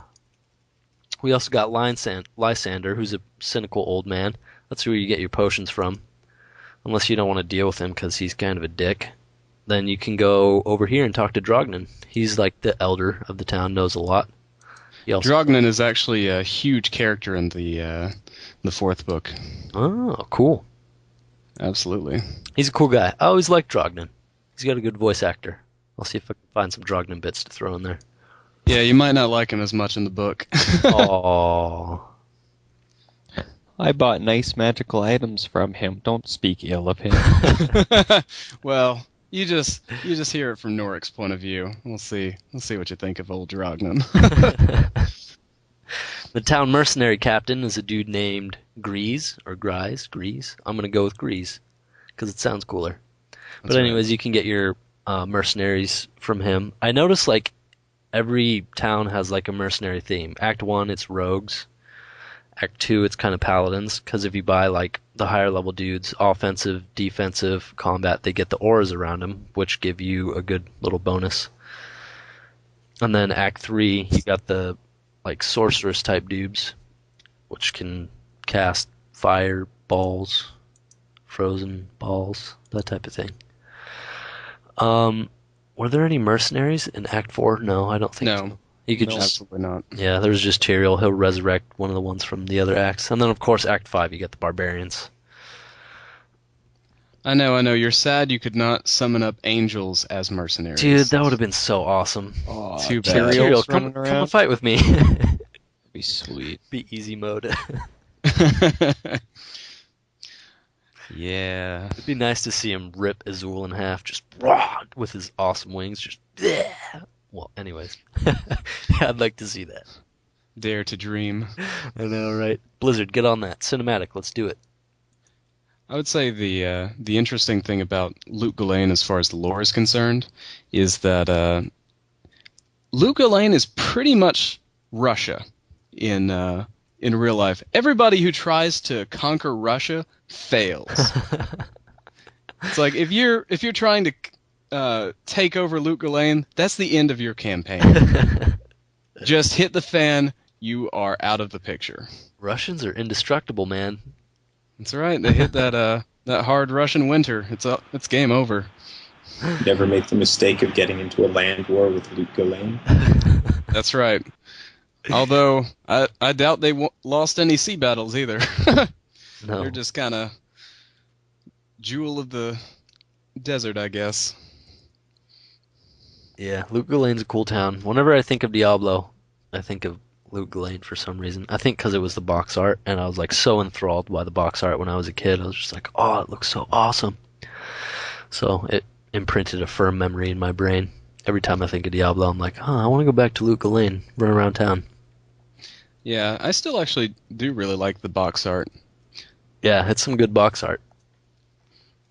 S1: We also got Lysander, who's a cynical old man. That's who you get your potions from. Unless you don't want to deal with him because he's kind of a dick. Then you can go over here and talk to Drognan. He's like the elder of the town, knows a lot.
S2: Drognan is actually a huge character in the fourth book.
S1: Oh, cool.
S2: Absolutely.
S1: He's a cool guy. I always liked Drognan. He's got a good voice actor. I'll see if I can find some Drognan bits to throw in there.
S2: Yeah, you might not like him as much in the book.
S1: Aww.
S4: I bought nice magical items from him. Don't speak ill of him.
S2: Well, you just hear it from Norik's point of view. We'll see what you think of old Drognan.
S1: The town mercenary captain is a dude named Grease, or Grise. I'm gonna go with Grease because it sounds cooler. But anyways, you can get your mercenaries from him. I noticed like every town has like a mercenary theme. Act 1, it's rogues. Act 2, it's kind of paladins, because if you buy like the higher level dudes, offensive, defensive, combat, they get the auras around them, which give you a good little bonus. And then Act 3, you got the like sorceress type dudes, which can cast fire balls, frozen balls, that type of thing. Were there any mercenaries in Act 4? No, I don't think so. You could
S2: absolutely not.
S1: Yeah, there's just Tyrael. He'll resurrect one of the ones from the other acts. And then, of course, Act 5, you get the barbarians.
S2: I know. You're sad you could not summon up angels as mercenaries.
S1: Dude, that would have been so awesome.
S2: Oh, too bad.
S1: Tyrael, come and fight with me.
S4: That'd be sweet.
S1: Be easy mode.
S2: Yeah.
S1: It'd be nice to see him rip Azul in half, just raw, with his awesome wings, just bleh. Well, anyways. Yeah, I'd like to see that.
S2: Dare to dream.
S1: I know, right? Blizzard, get on that. Cinematic, let's do it.
S2: I would say the interesting thing about Luke Ghislaine as far as the lore is concerned is that Luke Ghislaine is pretty much Russia in real life. Everybody who tries to conquer Russia fails. It's like if you're trying to take over Luke Ghislaine, that's the end of your campaign. Just hit the fan, you are out of the picture.
S1: Russians are indestructible, man.
S2: That's right. They hit that hard Russian winter. It's game over.
S3: Never make the mistake of getting into a land war with Luke Ghislaine.
S2: That's right. Although I doubt they lost any sea battles either.
S1: No.
S2: They're just kind of jewel of the desert, I guess.
S1: Yeah, Luke Ghislaine's a cool town. Whenever I think of Diablo, I think of Luke Ghislaine for some reason. I think because it was the box art, and I was like so enthralled by the box art when I was a kid. I was just like, oh, it looks so awesome. So it imprinted a firm memory in my brain. Every time I think of Diablo, I'm like, I want to go back to Luke Ghislaine, run around town.
S2: Yeah, I still actually do really like the box art.
S1: Yeah, it's some good box art.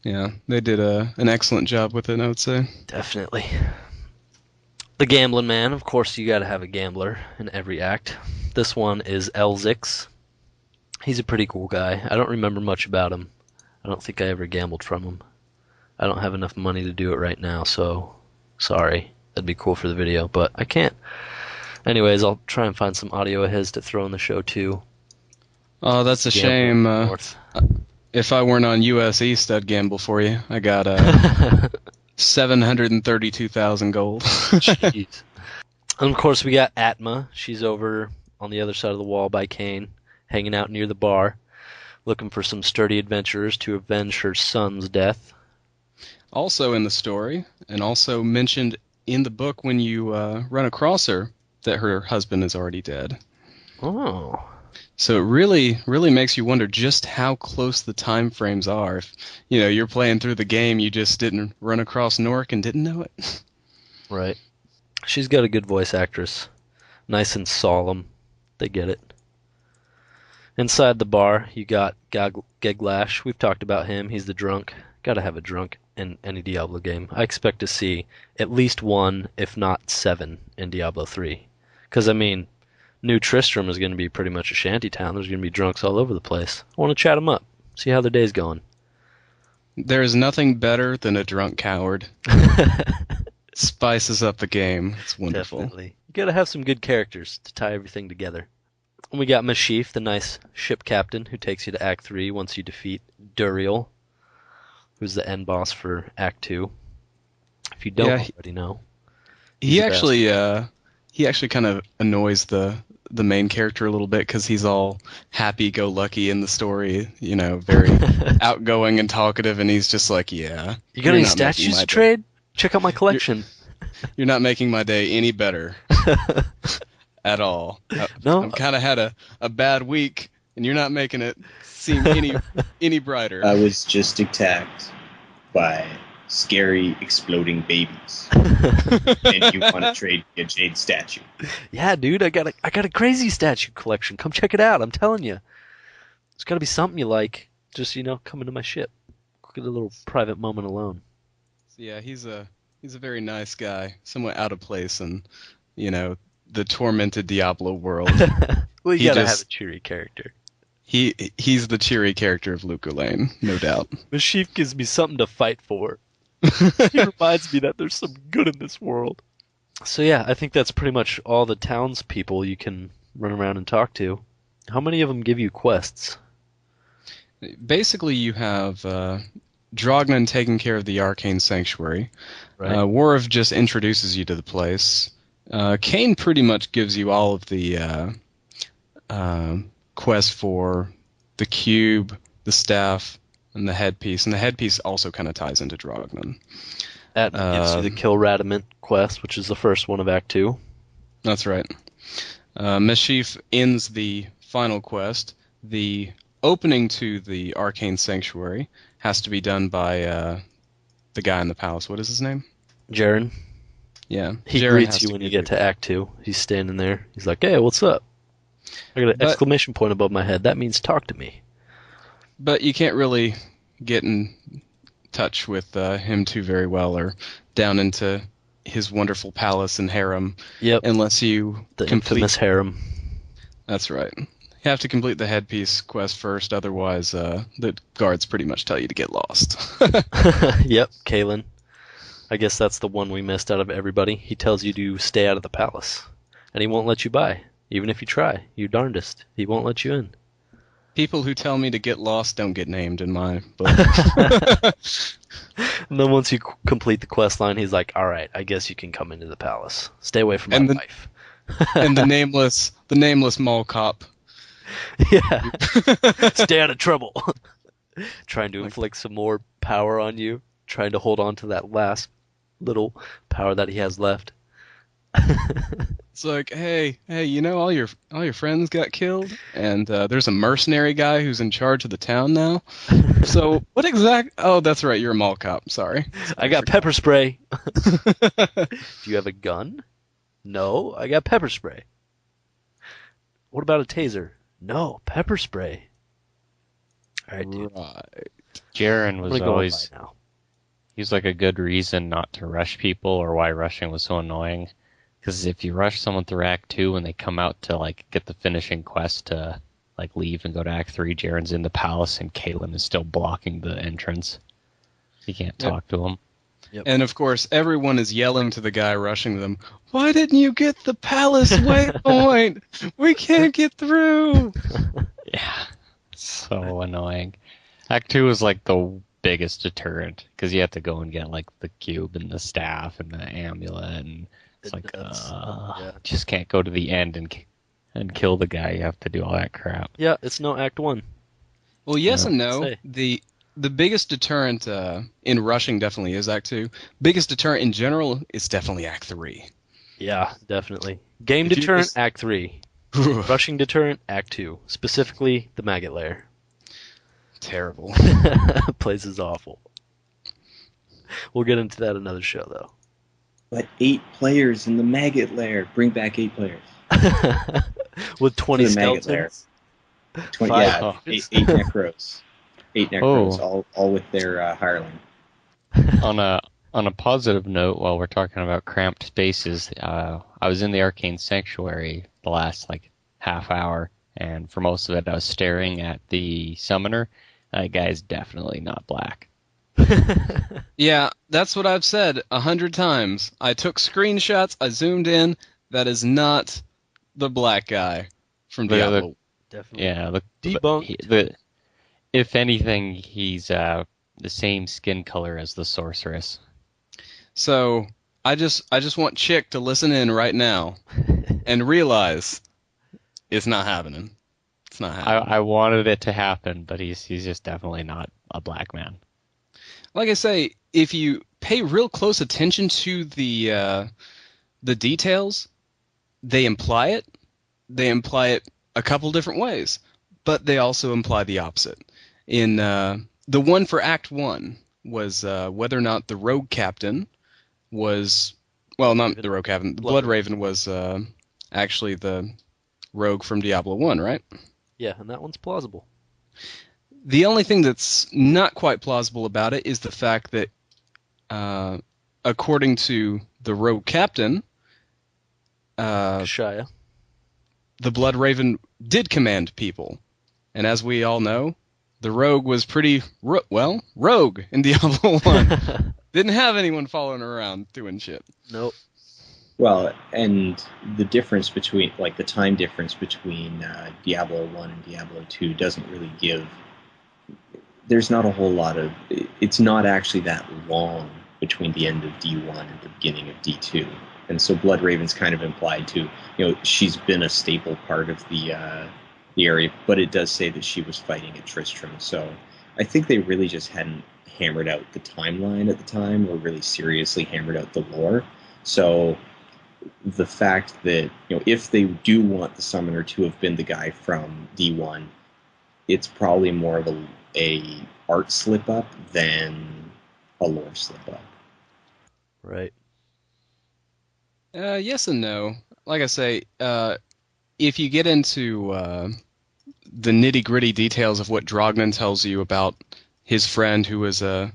S2: Yeah, they did an excellent job with it, I would say.
S1: Definitely. The Gambling Man, of course, you got to have a gambler in every act. This one is Elzix. He's a pretty cool guy. I don't remember much about him. I don't think I ever gambled from him. I don't have enough money to do it right now, so sorry. That'd be cool for the video, but I can't. Anyways, I'll try and find some audio of his to throw in the show too.
S2: Oh, that's a shame. If I weren't on US East, I'd gamble for you. I got 732,000 gold.
S1: Jeez. And of course, we got Atma. She's over on the other side of the wall by Kane, hanging out near the bar, looking for some sturdy adventurers to avenge her son's death.
S2: Also in the story, and also mentioned in the book when you run across her, that her husband is already dead.
S1: Oh.
S2: So it really, really makes you wonder just how close the time frames are. If, you're playing through the game, you just didn't run across Nork and didn't know it.
S1: Right. She's got a good voice actress. Nice and solemn. They get it. Inside the bar, you got Geglash. We've talked about him. He's the drunk. Gotta have a drunk in any Diablo game. I expect to see at least one, if not 7, in Diablo 3. Because, New Tristram is going to be pretty much a shanty town. There's going to be drunks all over the place. I want to chat them up, see how their day's going.
S2: There is nothing better than a drunk coward. Spices up the game. It's wonderful.
S1: Definitely. You got to have some good characters to tie everything together. And we got Mashif, the nice ship captain, who takes you to Act 3 once you defeat Duriel, who's the end boss for Act 2. If you don't already know.
S2: He actually kind of annoys the main character a little bit because he's all happy-go-lucky in the story, very outgoing and talkative, and he's just like, yeah.
S1: You got any statues to trade? Check out my collection.
S2: You're not making my day any better at all.
S1: No,
S2: I've kind of had a bad week, and you're not making it seem any brighter.
S3: I was just attacked by scary exploding babies, and you want to trade a jade statue?
S1: Yeah, dude, I got a crazy statue collection. Come check it out. I'm telling you, it's got to be something you like. Just come into my ship, get a little private moment alone.
S2: Yeah, he's a very nice guy, somewhat out of place in the tormented Diablo world.
S1: Well, you gotta have a cheery character.
S2: He's the cheery character of Luca Lane, no doubt.
S1: Mashif gives me something to fight for. He reminds me that there's some good in this world. So yeah, I think that's pretty much all the townspeople you can run around and talk to. How many of them give you quests?
S2: Basically, you have Drognan taking care of the Arcane Sanctuary.
S1: Right.
S2: Warv just introduces you to the place. Kane pretty much gives you all of the quests for the cube, the staff, and the headpiece. And the headpiece also kind of ties into Drognan.
S1: That gives you the Kill Radamant quest, which is the first one of Act 2.
S2: That's right. Mashif ends the final quest. The opening to the Arcane Sanctuary has to be done by the guy in the palace. What is his name?
S1: Jaren.
S2: Yeah.
S1: He
S2: Jaren
S1: greets you when you get to Act 2. He's standing there. He's like, hey, what's up? I got an exclamation point above my head. That means talk to me.
S2: But you can't really get in touch with him too very well or down into his wonderful palace and harem unless you
S1: complete the infamous harem.
S2: That's right. You have to complete the headpiece quest first, otherwise the guards pretty much tell you to get lost.
S1: Yep, Kalen. I guess that's the one we missed out of everybody. He tells you to stay out of the palace, and he won't let you by. Even if you try, you darndest, he won't let you in.
S2: People who tell me to get lost don't get named in my book.
S1: And then once you complete the quest line, he's like, all right, I guess you can come into the palace. Stay away from my wife.
S2: And the nameless mall cop.
S1: Yeah. Stay out of trouble. Trying to inflict some more power on you. Trying to hold on to that last little power that he has left.
S2: It's like, hey, all your friends got killed, and there's a mercenary guy who's in charge of the town now. So what exact? Oh, that's right, you're a mall cop. Sorry.
S1: I got pepper spray. Do you have a gun? No, I got pepper spray. What about a taser? No, pepper spray. All right, dude.
S2: Right.
S4: Jaren
S1: I'm
S4: was
S1: gonna go
S4: always
S1: by now.
S4: he's like a good reason not to rush people, or why rushing was so annoying. Because if you rush someone through Act 2 and they come out to like get the finishing quest to like leave and go to Act 3, Jaren's in the palace and Caitlin is still blocking the entrance. You can't talk to him.
S1: Yep.
S2: And of course, everyone is yelling to the guy rushing them, "Why didn't you get the palace waypoint? We can't get through!"
S4: Yeah, so annoying. Act 2 is like the biggest deterrent, because you have to go and get like the cube and the staff and the amulet, and it's like, just can't go to the end and kill the guy. You have to do all that crap.
S1: Yeah, it's no Act 1.
S2: Well, yes
S4: Yeah.
S2: and no. The biggest deterrent in rushing definitely is Act 2. Biggest deterrent in general is definitely Act 3.
S1: Yeah, definitely. Game
S2: If you
S1: deterrent,
S2: just-
S1: Act 3. Rushing deterrent, Act 2. Specifically, the maggot lair.
S2: Terrible.
S1: Place is awful. We'll get into that another show, though.
S3: But 8 players in the maggot lair. Bring back 8 players.
S1: With 20
S3: For the maggot
S1: skeletons.
S3: 20,
S1: Five.
S3: yeah, 8 necros. 8 necros, all with their hireling.
S4: On a positive note, while we're talking about cramped spaces, I was in the Arcane Sanctuary the last like half hour, and for most of it, I was staring at the summoner. That guy's definitely not black.
S2: Yeah, that's what I've said 100 times. I took screenshots, I zoomed in. That is not the black guy from Diablo.
S1: Definitely.
S4: Yeah,
S1: Debunked.
S4: If anything, he's the same skin color as the sorceress.
S2: So I just want Chick to listen in right now and realize it's not happening. It's not happening.
S4: I wanted it to happen, but he's just definitely not a black man.
S2: Like I say, if you pay real close attention to the details, they imply it. They imply it a couple different ways, but they also imply the opposite. In the one for Act 1 was whether or not the rogue captain was, well, not the rogue captain, the Blood Raven was actually the rogue from Diablo 1, right?
S1: Yeah, and that one's plausible.
S2: The only thing that's not quite plausible about it is the fact that, according to the rogue captain,
S1: Shia.
S2: the Blood Raven did command people. And as we all know, the rogue was pretty, rogue in Diablo 1. Didn't have anyone following her around doing shit.
S1: Nope.
S3: Well, and the difference between, like the time difference between Diablo 1 and Diablo 2 doesn't really give, there's not a whole lot of, it's not actually that long between the end of D1 and the beginning of D2. And so Blood Raven's kind of implied to, she's been a staple part of the area, but it does say that she was fighting at Tristram. So I think they really just hadn't hammered out the timeline at the time, or really seriously hammered out the lore. So the fact that, if they do want the summoner to have been the guy from D1, it's probably more of a art slip-up than a lore slip-up.
S1: Right.
S2: Yes and no. Like I say, if you get into the nitty-gritty details of what Drognan tells you about his friend who was a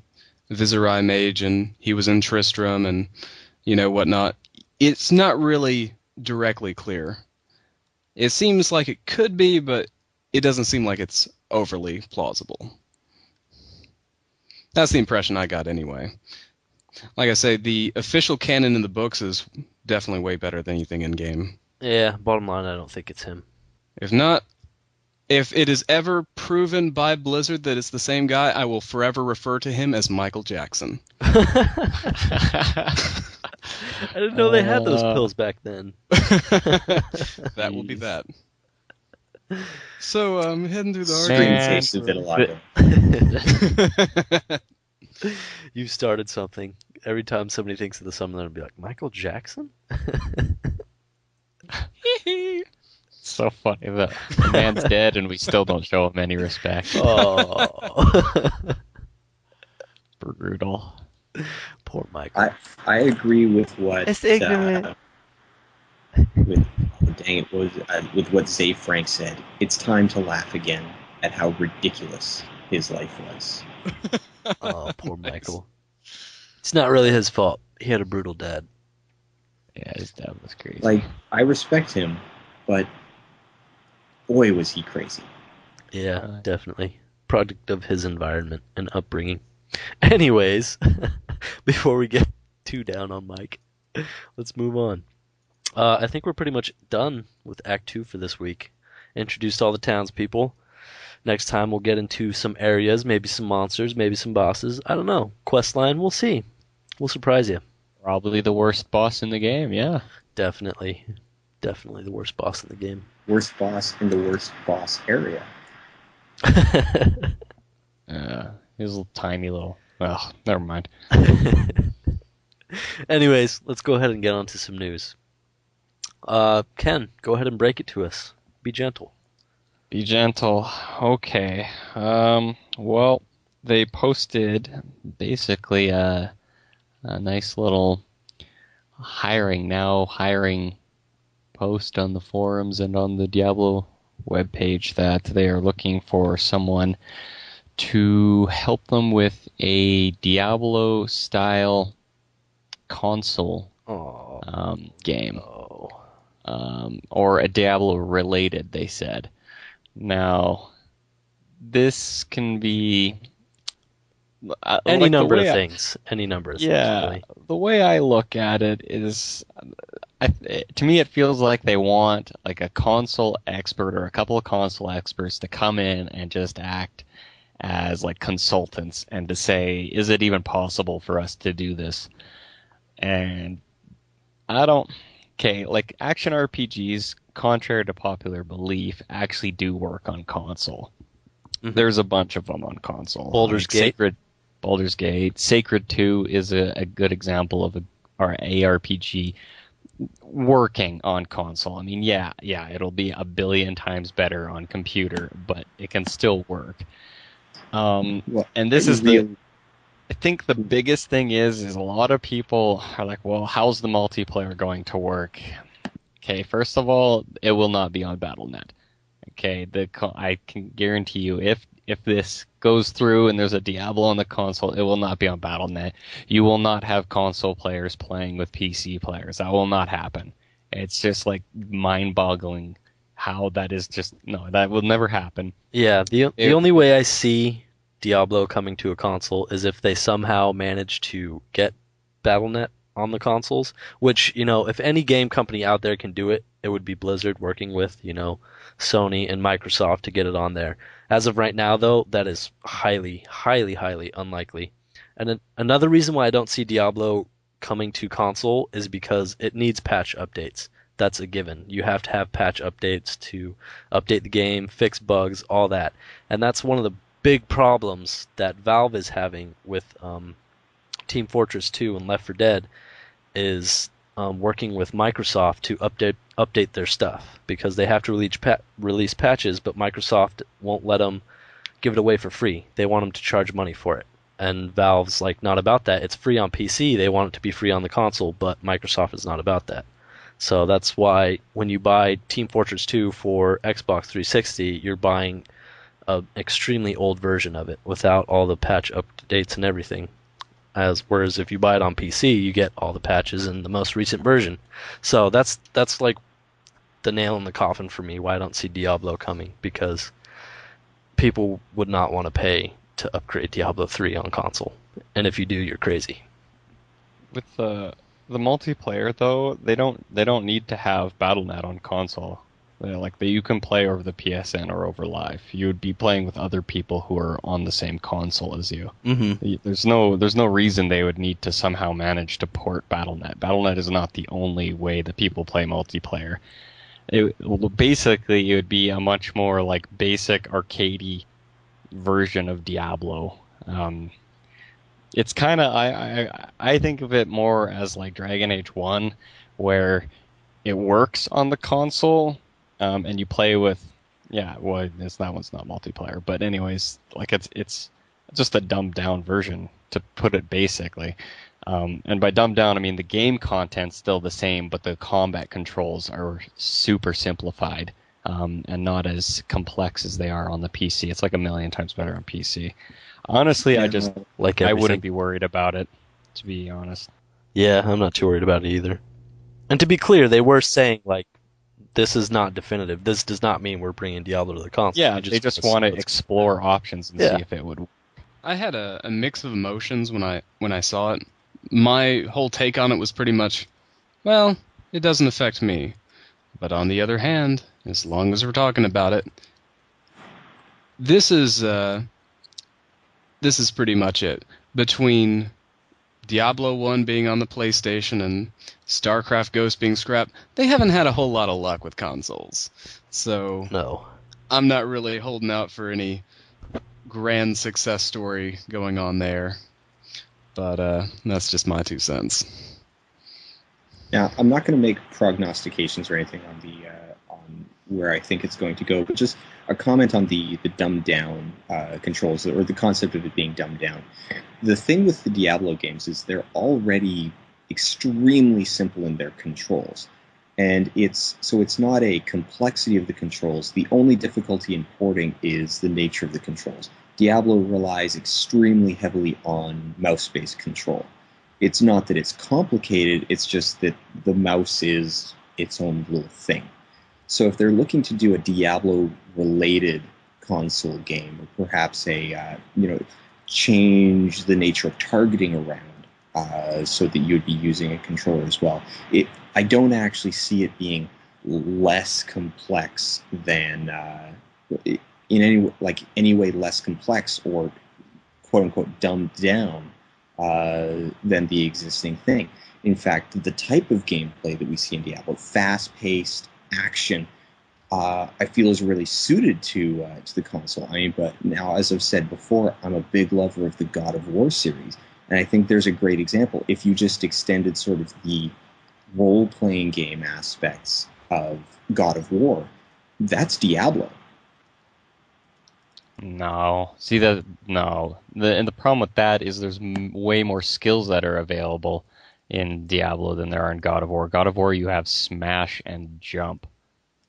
S2: Viserai mage and he was in Tristram and, whatnot, it's not really directly clear. It seems like it could be, but it doesn't seem like it's overly plausible. That's the impression I got anyway. Like I say, the official canon in the books is definitely way better than anything in game.
S1: Yeah, bottom line, I don't think it's him.
S2: If not, if it is ever proven by Blizzard that it's the same guy, I will forever refer to him as Michael Jackson.
S1: I didn't know they had those pills back then.
S2: That will be that. So, heading through the
S3: Vitiligo.
S1: You started something. Every time somebody thinks of the summoner, they'll be like, Michael Jackson?
S4: So funny that the man's dead and we still don't show him any respect.
S1: Oh.
S4: Brutal.
S1: Poor Michael.
S3: I agree with what
S1: It's ignorant.
S3: with what Zay Frank said. It's time to laugh again at how ridiculous his life was.
S1: Oh, poor
S2: Nice.
S1: Michael. It's not really his fault. He had a brutal dad.
S4: Yeah, his dad was crazy.
S3: Like, I respect him, but boy, was he crazy.
S1: Yeah, definitely. Product of his environment and upbringing. Anyways, before we get too down on Mike, let's move on. I think we're pretty much done with Act 2 for this week. Introduced all the townspeople. Next time we'll get into some areas, maybe some monsters, maybe some bosses. I don't know. Questline, we'll see. We'll surprise you.
S4: Probably the worst boss in the game, yeah.
S1: Definitely. Definitely the worst boss in the game.
S3: Worst boss in the worst boss area.
S4: His little tiny little... Well, never mind.
S1: Anyways, let's go ahead and get on to some news. Ken, go ahead and break it to us. Be gentle.
S4: Be gentle. Okay. Well, they posted basically a nice little hiring post on the forums and on the Diablo webpage that they are looking for someone to help them with a Diablo-style console game. Or a Diablo-related, they said. Now, this can be...
S1: Any number of things.
S4: Yeah,
S1: really.
S4: the way I look at it is... to me, it feels like they want like a console expert or a couple of console experts to come in and just act as like consultants and to say, is it even possible for us to do this? And I don't... Okay, like action RPGs, contrary to popular belief, actually do work on console.
S1: Mm-hmm.
S4: There's a bunch of them on console.
S1: Baldur's Gate.
S4: Baldur's Gate. Sacred 2 is a good example of our ARPG working on console. I mean, yeah, it'll be a billion times better on computer, but it can still work. And this is I think the biggest thing is a lot of people are like, well, how's the multiplayer going to work? Okay, first of all, it will not be on Battle.net. Okay, I can guarantee you if this goes through and there's a Diablo on the console, it will not be on Battle.net. You will not have console players playing with PC players. That will not happen. It's just like mind-boggling how that is just... No, that will never happen.
S1: Yeah, the only way I see Diablo coming to a console is if they somehow manage to get Battle.net on the consoles, which, if any game company out there can do it, it would be Blizzard working with, Sony and Microsoft to get it on there. As of right now, though, that is highly, highly, highly unlikely. And another reason why I don't see Diablo coming to console is because it needs patch updates. That's a given. You have to have patch updates to update the game, fix bugs, all that. And that's one of the big problems that Valve is having with Team Fortress 2 and Left 4 Dead is working with Microsoft to update their stuff, because they have to release patches, but Microsoft won't let them give it away for free. They want them to charge money for it. And Valve's like, not about that. It's free on PC. They want it to be free on the console, but Microsoft is not about that. So that's why when you buy Team Fortress 2 for Xbox 360, you're buying an extremely old version of it without all the patch updates and everything. Whereas if you buy it on PC, you get all the patches and the most recent version. So that's like the nail in the coffin for me why I don't see Diablo coming, because people would not want to pay to upgrade Diablo 3 on console. And if you do, you're crazy.
S4: With the multiplayer though, they don't need to have Battle.net on console. You can play over the PSN or over Live. You would be playing with other people who are on the same console as you.
S1: Mm-hmm.
S4: There's no reason they would need to somehow manage to port Battle.net. Battle.net is not the only way that people play multiplayer. Basically, it would be a much more like basic arcadey version of Diablo. It's kind of I think of it more as like Dragon Age 1, where it works on the console. And you play with, that one's not multiplayer, but anyways, like it's just a dumbed down version, to put it basically. And by dumbed down, I mean the game content's still the same, but the combat controls are super simplified. and not as complex as they are on the PC. It's like a million times better on PC. Honestly,
S3: Yeah,
S4: I wouldn't be worried about it, to be honest.
S1: Yeah, I'm not too worried about it either. And to be clear, they were saying, like, this is not definitive. This does not mean we're bringing Diablo to the console.
S4: Yeah, they just want to explore options and see if it would.
S2: I had a mix of emotions when I saw it. My whole take on it was pretty much, well, it doesn't affect me. But on the other hand, as long as we're talking about it, this is pretty much it. Between Diablo 1 being on the PlayStation and StarCraft Ghost being scrapped, they haven't had a whole lot of luck with consoles. So
S1: No.
S2: I'm not really holding out for any grand success story going on there. But that's just my 2 cents.
S3: Yeah, I'm not going to make prognostications or anything on on where I think it's going to go, but just a comment on the dumbed down controls, or the concept of it being dumbed down. The thing with the Diablo games is they're already extremely simple in their controls, and it's not a complexity of the controls. The only difficulty in porting is the nature of the controls. Diablo relies extremely heavily on mouse-based control. It's not that it's complicated, it's just that the mouse is its own little thing. So if they're looking to do a Diablo-related console game, or perhaps change the nature of targeting around so that you'd be using a controller as well, I don't actually see it being less complex than, in any way less complex or quote-unquote dumbed down than the existing thing. In fact, the type of gameplay that we see in Diablo, fast-paced action, I feel is really suited to the console. I mean, but now, as I've said before, I'm a big lover of the God of War series, and I think there's a great example. If you just extended sort of the role-playing game aspects of God of War, that's Diablo.
S4: No. See that? No. And the problem with that is there's way more skills that are available in Diablo than there are in God of War. God of War, you have smash and jump,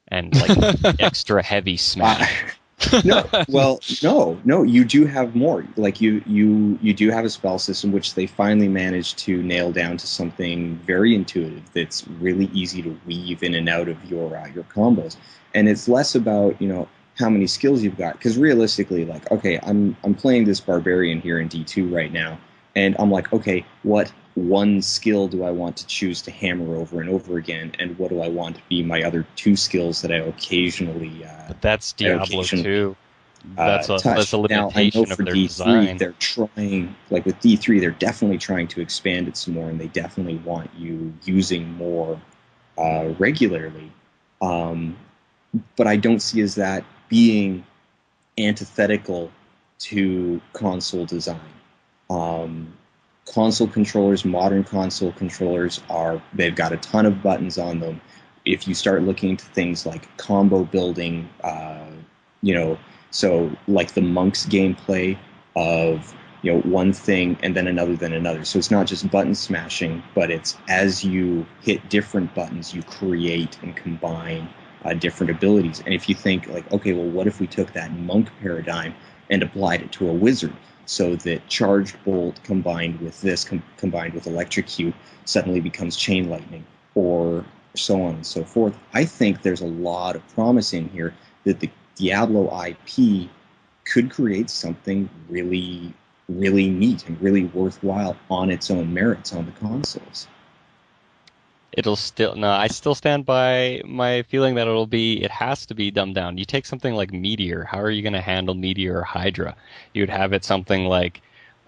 S4: and like extra heavy smash.
S3: No. You do have more. Like you do have a spell system which they finally managed to nail down to something very intuitive that's really easy to weave in and out of your combos, and it's less about how many skills you've got, because realistically, like, okay, I'm playing this barbarian here in D2 right now, and I'm like, okay, what one skill do I want to choose to hammer over and over again, and what do I want to be my other 2 skills that I occasionally
S4: but that's Diablo 2. That's a limitation
S3: now, I know
S4: of
S3: for
S4: their
S3: D3,
S4: design.
S3: they're trying, like with D3, they're definitely trying to expand it some more, and they definitely want you using more regularly. But I don't see as that being antithetical to console design. Console controllers, modern console controllers, they've got a ton of buttons on them. If you start looking into things like combo building, so like the Monk's gameplay of one thing and then another. So it's not just button smashing, but it's as you hit different buttons, you create and combine different abilities. And if you think like, okay, well, what if we took that monk paradigm and applied it to a wizard, so that charged bolt combined with this, combined with electrocute, suddenly becomes chain lightning, or so on and so forth. I think there's a lot of promise in here that the Diablo IP could create something really, really neat and really worthwhile on its own merits on the consoles.
S4: I still stand by my feeling that it has to be dumbed down. You take something like Meteor. How are you going to handle Meteor or Hydra? You'd have it something like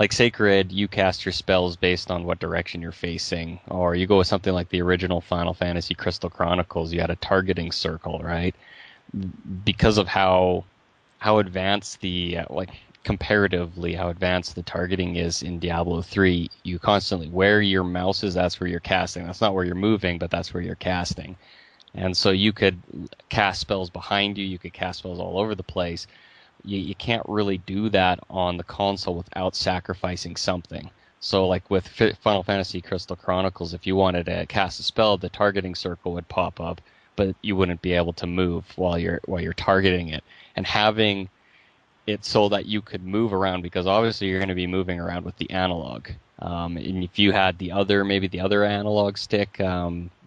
S4: Sacred, you cast your spells based on what direction you're facing. Or you go with something like the original Final Fantasy Crystal Chronicles, you had a targeting circle, right? Because of how advanced comparatively how advanced the targeting is in Diablo 3, you constantly, where your mouse is, that's where you're casting. That's not where you're moving, but that's where you're casting. And so you could cast spells behind you, you could cast spells all over the place. You can't really do that on the console without sacrificing something. So like with Final Fantasy Crystal Chronicles, if you wanted to cast a spell, the targeting circle would pop up, but you wouldn't be able to move while you're targeting it, and having it so that you could move around, because obviously you're going to be moving around with the analog. And if you had the other analog stick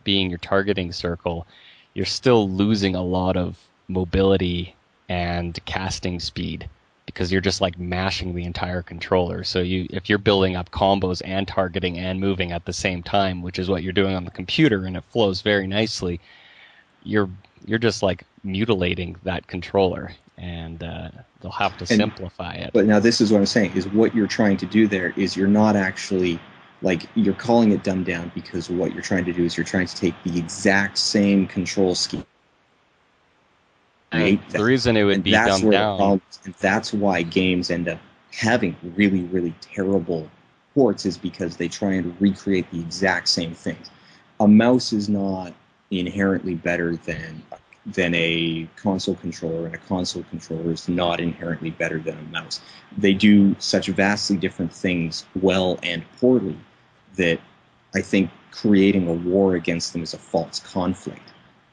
S4: being your targeting circle, you're still losing a lot of mobility and casting speed, because you're just like mashing the entire controller. So if you're building up combos and targeting and moving at the same time, which is what you're doing on the computer, and it flows very nicely, you're just like mutilating that controller, and they'll have to simplify it.
S3: But now this is what I'm saying, is what you're trying to do there is you're not actually, like, you're calling it dumbed down, because what you're trying to do is you're trying to take the exact same control scheme.
S4: The reason it would be dumbed down,
S3: and that's why games end up having really, really terrible ports, is because they try and recreate the exact same things. A mouse is not inherently better than a console controller, and a console controller is not inherently better than a mouse. They do such vastly different things well and poorly that I think creating a war against them is a false conflict.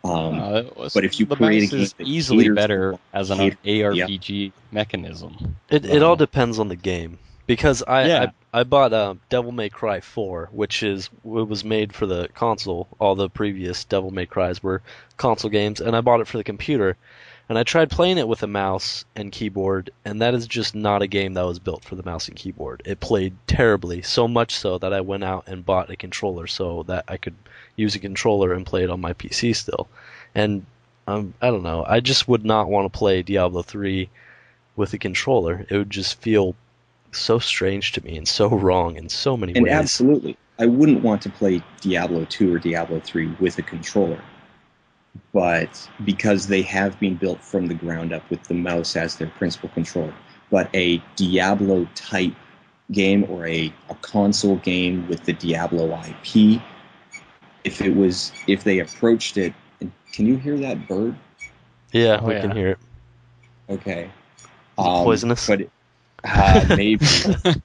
S3: But if you create a game
S4: is
S3: that
S4: easily
S3: caters
S4: better
S3: to
S4: as an ARPG mechanism.
S1: It all depends on the game, because I bought Devil May Cry 4, which was made for the console. All the previous Devil May Cries were console games, and I bought it for the computer. And I tried playing it with a mouse and keyboard, and that is just not a game that was built for the mouse and keyboard. It played terribly, so much so that I went out and bought a controller so that I could use a controller and play it on my PC still. And I don't know, I just would not want to play Diablo 3 with a controller. It would just feel so strange to me and so wrong in so many ways.
S3: And absolutely, I wouldn't want to play Diablo 2 or Diablo 3 with a controller. But because they have been built from the ground up with the mouse as their principal controller. But a Diablo-type game, or a console game with the Diablo IP, if they approached it... Can you hear that bird?
S1: Yeah, we can hear it.
S3: Okay.
S1: Is it poisonous?
S3: But maybe.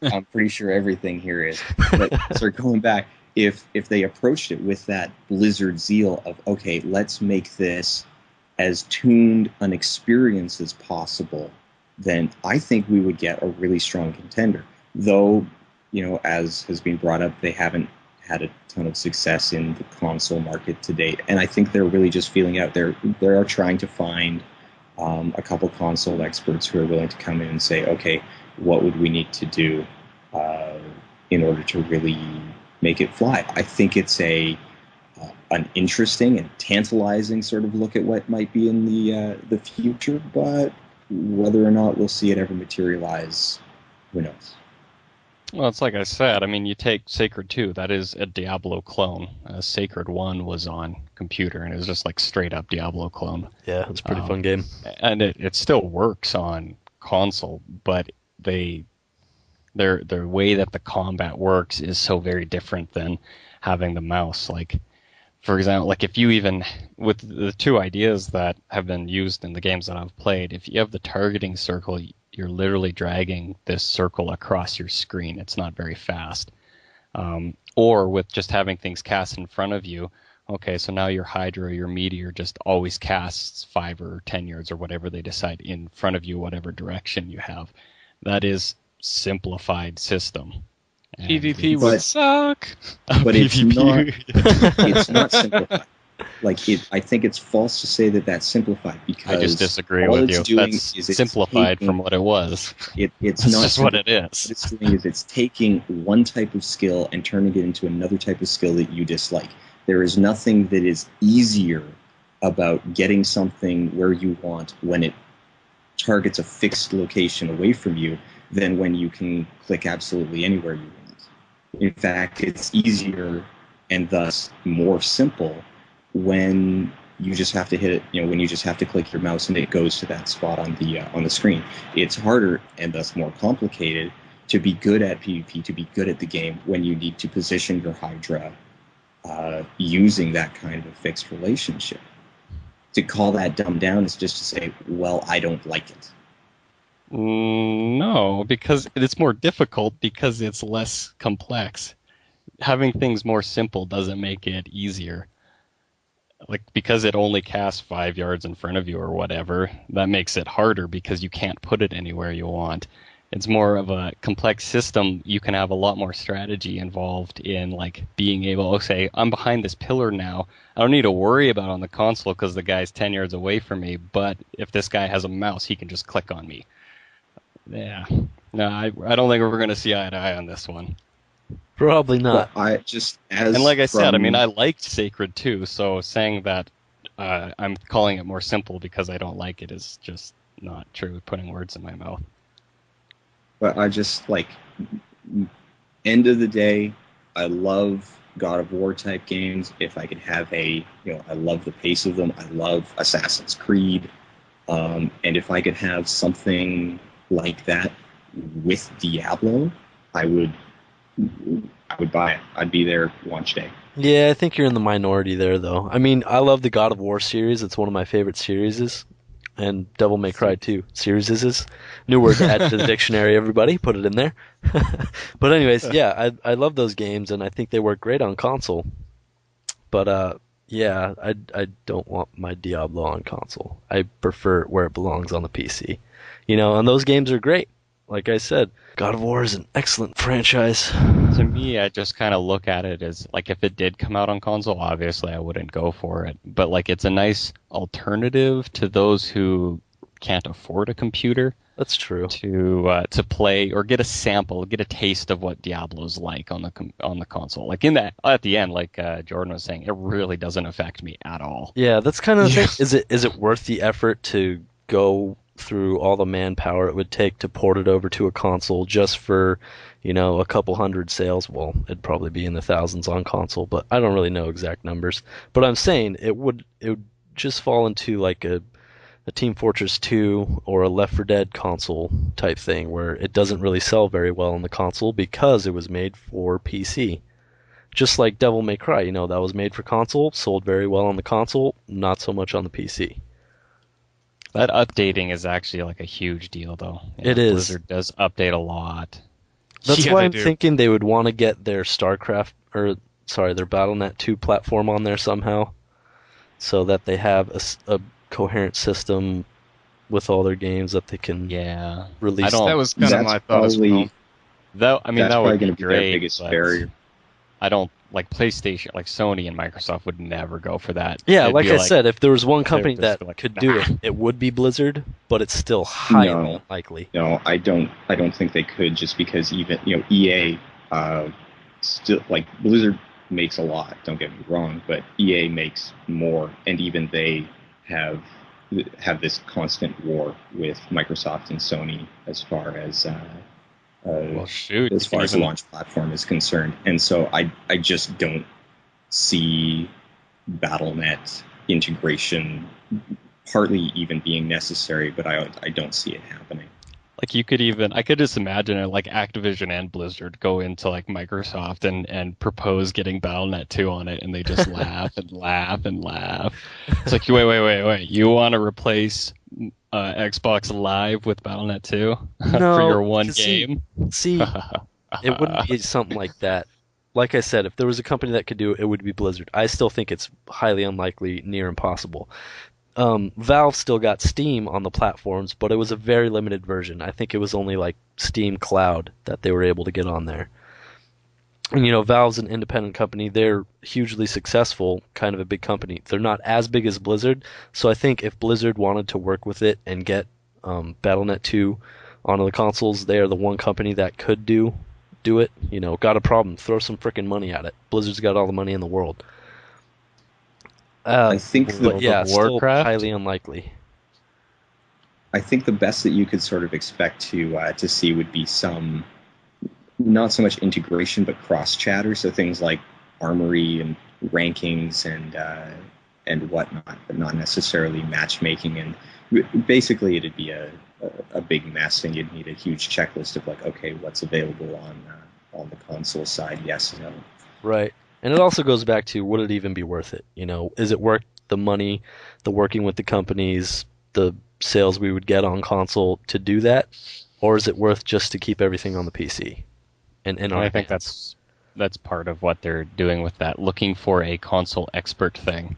S3: I'm pretty sure everything here is. But so going back, if they approached it with that Blizzard zeal of, okay, let's make this as tuned an experience as possible, then I think we would get a really strong contender. Though, as has been brought up, they haven't had a ton of success in the console market to date, and I think they're really just feeling out. They are trying to find a couple console experts who are willing to come in and say, okay, what would we need to do in order to really make it fly? I think it's an interesting and tantalizing sort of look at what might be in the future, but whether or not we'll see it ever materialize, who knows?
S4: Well, it's like I said. I mean, you take Sacred 2. That is a Diablo clone. Sacred 1 was on computer, and it was just like straight up Diablo clone.
S1: Yeah, it's a pretty fun game.
S4: And it still works on console, but the way that the combat works is so very different than having the mouse. Like, for example, like if you even, with the two ideas that have been used in the games that I've played, if you have the targeting circle, you're literally dragging this circle across your screen. It's not very fast. Or with just having things cast in front of you, okay, so now your Hydra, your Meteor just always casts 5 or 10 yards or whatever they decide in front of you, whatever direction you have. That is simplified system. And
S2: PvP would suck.
S3: But it's not simplified. I think it's false to say that that's simplified, because
S4: I just disagree with you. That's simplified
S3: taking,
S4: from what it was.
S3: It's
S4: that's
S3: not
S4: just what it is.
S3: What it's doing is it's taking one type of skill and turning it into another type of skill that you dislike. There is nothing that is easier about getting something where you want when it targets a fixed location away from you than when you can click absolutely anywhere you want. In fact, it's easier and thus more simple when you just have to hit it, when you just have to click your mouse and it goes to that spot on the screen. It's harder and thus more complicated to be good at PvP, to be good at the game, when you need to position your Hydra using that kind of a fixed relationship. To call that dumbed down is just to say, well, I don't like it.
S4: No, because it's more difficult because it's less complex. Having things more simple doesn't make it easier. like because it only casts 5 yards in front of you or whatever, that makes it harder because you can't put it anywhere you want. It's more of a complex system. You can have a lot more strategy involved in like being able to say, I'm behind this pillar now. I don't need to worry about it on the console because the guy's 10 yards away from me. But if this guy has a mouse, he can just click on me. Yeah. No, I don't think we're going to see eye to eye on this one.
S1: Probably not.
S3: Well,
S4: and like I said, I mean, I liked Sacred too. So saying that I'm calling it more simple because I don't like it is just not true. Putting words in my mouth.
S3: But I just like, end of the day, I love God of War type games. If I could have I love the pace of them. I love Assassin's Creed. And if I could have something like that with Diablo, I would buy it. I'd be there launch day.
S1: Yeah, I think you're in the minority there, though. I mean, I love the God of War series. It's one of my favorite series. And Devil May Cry 2 series is new word to add to the dictionary. Everybody, put it in there. But anyways, yeah, I love those games, and I think they work great on console. But yeah, I don't want my Diablo on console. I prefer where it belongs on the PC. And those games are great. Like I said, God of War is an excellent franchise.
S4: To me, I just kind of look at it as like if it did come out on console, obviously I wouldn't go for it. But like it's a nice alternative to those who can't afford a computer.
S1: That's true.
S4: To play or get a sample, get a taste of what Diablo's like on the console. Like at the end, like Jordan was saying, it really doesn't affect me at all.
S1: Yeah, that's kind of the thing. Is it worth the effort to go through all the manpower it would take to port it over to a console just for, a couple hundred sales? Well, it'd probably be in the thousands on console, but I don't really know exact numbers. But I'm saying it would just fall into like a Team Fortress 2 or a Left 4 Dead console type thing where it doesn't really sell very well on the console because it was made for PC. Just like Devil May Cry, that was made for console, sold very well on the console, not so much on the PC.
S4: That updating is actually like a huge deal, though.
S1: It is.
S4: Blizzard does update a lot.
S1: That's why I'm thinking they would want to get their StarCraft, their Battle.net 2 platform on there somehow, so that they have a coherent system with all their games that they can release.
S2: That was kind of my thought as well.
S4: That would be
S3: great,
S4: their
S3: biggest barrier.
S4: I don't like PlayStation, like Sony and Microsoft would never go for that.
S1: Yeah, like I said, if there was one company that could do
S4: it,
S1: it would be Blizzard, but it's still highly unlikely.
S3: No, I don't think they could, just because even EA still, like, Blizzard makes a lot. Don't get me wrong, but EA makes more, and even they have this constant war with Microsoft and Sony as far as as far as the launch platform is concerned. And so I just don't see Battle.net integration partly even being necessary, but I don't see it happening.
S4: Like I could just imagine it, like Activision and Blizzard go into like Microsoft and propose getting Battle.net 2 on it, and they just laugh and laugh and laugh. It's like, wait, you want to replace Xbox Live with Battle.net 2 for your one game?
S1: See, it wouldn't be something like that. Like I said, if there was a company that could do it, it would be Blizzard. I still think it's highly unlikely, near impossible. Valve still got Steam on the platforms, but it was a very limited version. I think it was only like Steam Cloud that they were able to get on there. And Valve's an independent company. They're hugely successful, kind of a big company. They're not as big as Blizzard, so I think if Blizzard wanted to work with it and get Battle.net 2 onto the consoles, they are the one company that could do it. Got a problem, throw some freaking money at it. Blizzard's got all the money in the world.
S3: I think
S1: still highly unlikely.
S3: I think the best that you could sort of expect to see would be some, not so much integration, but cross chatter. So things like Armory and rankings and whatnot, but not necessarily matchmaking. And basically, it'd be a big mess, and you'd need a huge checklist of like, okay, what's available on the console side? Yes, no.
S1: Right. And it also goes back to, would it even be worth it? Is it worth the money, the working with the companies, the sales we would get on console to do that? Or is it worth just to keep everything on the PC? And
S4: I think that's part of what they're doing with that, looking for a console expert thing.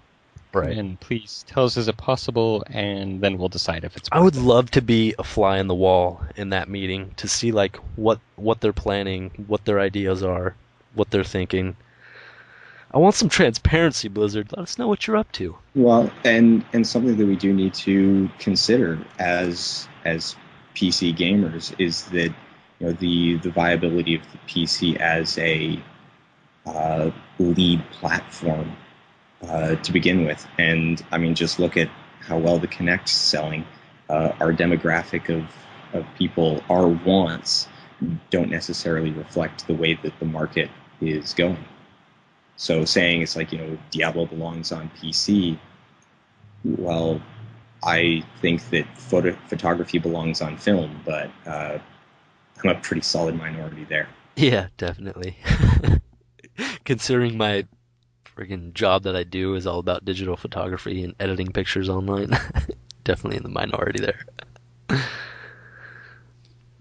S1: Right.
S4: And please tell us, is it possible? And then we'll decide if it's.
S1: I would love to be a fly on the wall in that meeting to see like what they're planning, what their ideas are, what they're thinking. I want some transparency, Blizzard. Let us know what you're up to.
S3: Well, and something that we do need to consider as PC gamers is that the viability of the PC as a lead platform to begin with. And I mean, just look at how well the Kinect's selling. Our demographic of people, our wants don't necessarily reflect the way that the market is going. So saying it's like, Diablo belongs on PC, well, I think that photography belongs on film, but I'm a pretty solid minority there.
S1: Yeah, definitely. Considering my friggin' job that I do is all about digital photography and editing pictures online, definitely in the minority there.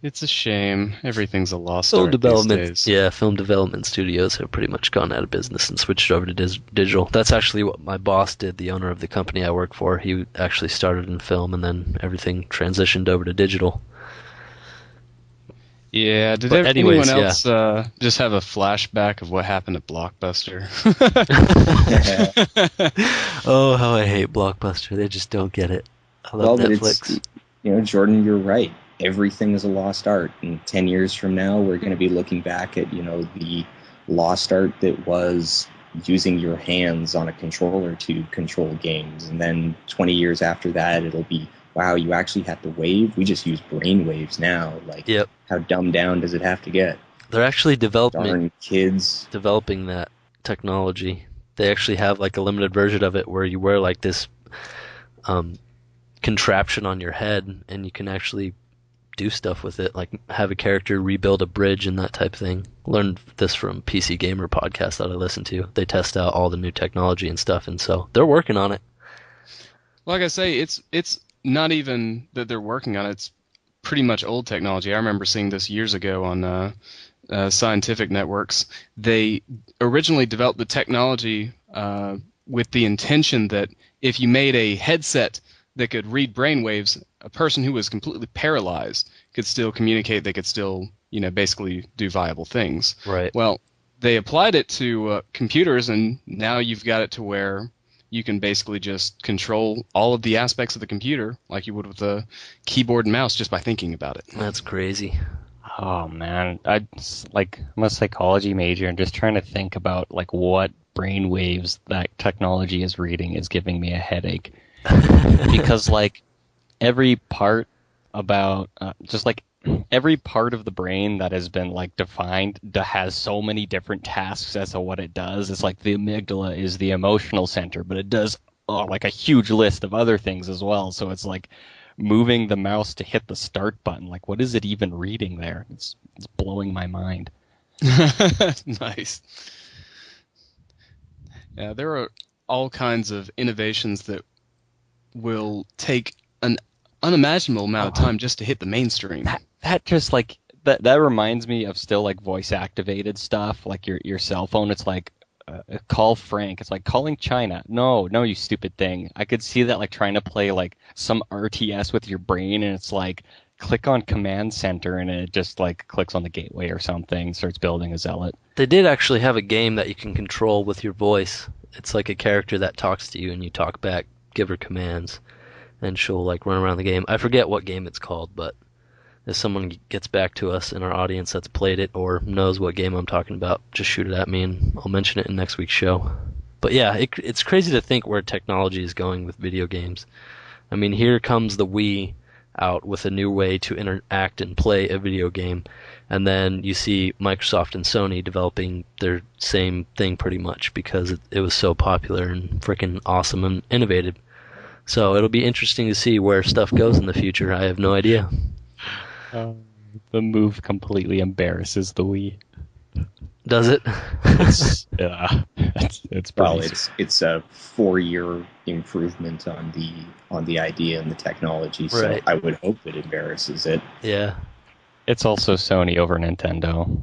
S2: It's a shame. Everything's a lost
S1: Film
S2: art
S1: development,
S2: these days.
S1: yeah, film development studios have pretty much gone out of business and switched over to digital. That's actually what my boss did, the owner of the company I work for. He actually started in film and then everything transitioned over to digital.
S2: Yeah, did
S1: But anyways,
S2: anyone else just have a flashback of what happened at Blockbuster?
S1: Oh, how I hate Blockbuster. They just don't get it. I love Netflix.
S3: Jordan, you're right. Everything is a lost art. And 10 years from now, we're going to be looking back at, the lost art that was using your hands on a controller to control games. And then 20 years after that, it'll be, wow, you actually have to wave? We just use brain waves now. Like,
S1: Yep.
S3: How dumbed down does it have to get?
S1: They're actually
S3: Darn kids.
S1: developing that technology. They actually have like a limited version of it where you wear like this contraption on your head and you can actually do stuff with it, like have a character rebuild a bridge and that type of thing. Learned this from PC Gamer podcast that I listen to. They test out all the new technology and stuff, and so they're working on it.
S2: Like I say, it's not even that they're working on it. It's pretty much old technology. I remember seeing this years ago on scientific networks. They originally developed the technology with the intention that if you made a headset that could read brainwaves, a person who was completely paralyzed could still communicate. They could still, basically do viable things.
S1: Right.
S2: Well, they applied it to computers, and now you've got it to where you can basically just control all of the aspects of the computer like you would with a keyboard and mouse just by thinking about it.
S1: That's crazy.
S4: Oh man, I'm a psychology major and just trying to think about like what brain waves that technology is reading is giving me a headache. Because like every part about every part of the brain that has been like defined has so many different tasks as to what it does. It's like the amygdala is the emotional center, but it does like a huge list of other things as well. So it's like moving the mouse to hit the start button. Like, what is it even reading there? It's blowing my mind.
S2: Nice. Yeah, there are all kinds of innovations that will take an unimaginable amount of time just to hit the mainstream.
S4: That just like that reminds me of still like voice activated stuff, like your cell phone. It's like call Frank. It's like calling China. No, you stupid thing. I could see that like trying to play like some RTS with your brain, and it's like click on command center, and it just like clicks on the gateway or something, starts building a zealot.
S1: They did actually have a game that you can control with your voice. It's like a character that talks to you and you talk back, give her commands, and she'll like run around the game. I forget what game it's called, but if someone gets back to us in our audience that's played it or knows what game I'm talking about, just shoot it at me and I'll mention it in next week's show. But yeah, it's crazy to think where technology is going with video games. I mean, here comes the Wii out with a new way to interact and play a video game, and then you see Microsoft and Sony developing their same thing pretty much because it was so popular and freaking awesome and innovative. So it'll be interesting to see where stuff goes in the future. I have no idea.
S4: The move completely embarrasses the Wii.
S1: Does it?
S4: It's
S3: well, it's a 4-year improvement on the idea and the technology. So
S1: right.
S3: I would hope it embarrasses it.
S1: Yeah.
S4: It's also Sony over Nintendo.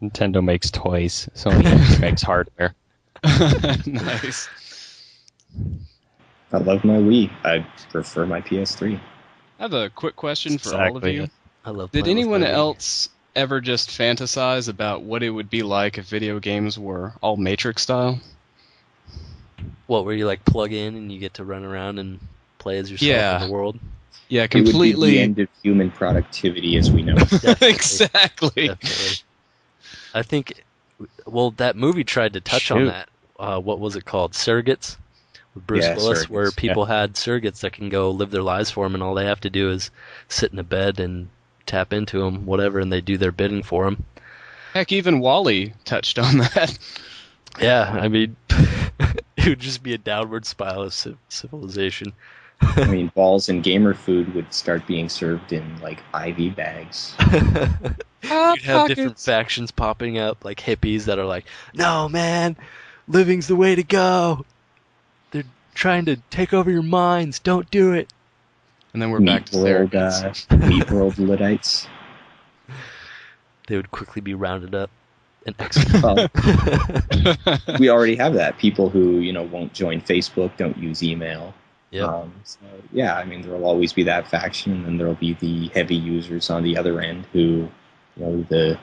S4: Nintendo makes toys. Sony makes hardware.
S2: Nice.
S3: I love my Wii. I prefer my PS3.
S2: I have a quick question for all of
S4: Exactly
S2: you.
S4: it.
S1: I love
S2: Did
S1: playing with
S2: anyone
S1: my Wii.
S2: else ever just fantasize about what it would be like if video games were all Matrix style?
S1: What, where you like plug in and you get to run around and play as yourself
S2: Yeah.
S1: in the world?
S2: Yeah,
S3: It would be the
S2: completely.
S3: end of human productivity as we know it.
S1: Definitely.
S2: Exactly.
S1: Definitely. I think, well, that movie tried to touch on
S4: Shoot.
S1: that. What was it called? Surrogates? With Bruce
S3: Yeah,
S1: Willis, where
S3: surrogates.
S1: people had surrogates that can go live their lives for them, and all they have to do is sit in a bed and tap into them, whatever, and they do their bidding for them.
S2: Heck, even Wall-E touched on that.
S1: Yeah, I mean, it would just be a downward spiral of civilization.
S3: I mean, balls and gamer food would start being served in like IV bags.
S1: You'd have different factions popping up, like hippies that are like, "No, man, living's the way to go. They're trying to take over your minds. Don't do it."
S2: And then we're back to surrogates.
S3: Meat World Luddites.
S1: They would quickly be rounded up and executed.
S3: Well, we already have that. People who won't join Facebook, don't use email.
S1: Yeah.
S3: So yeah, I mean, there will always be that faction, and then there will be the heavy users on the other end who, the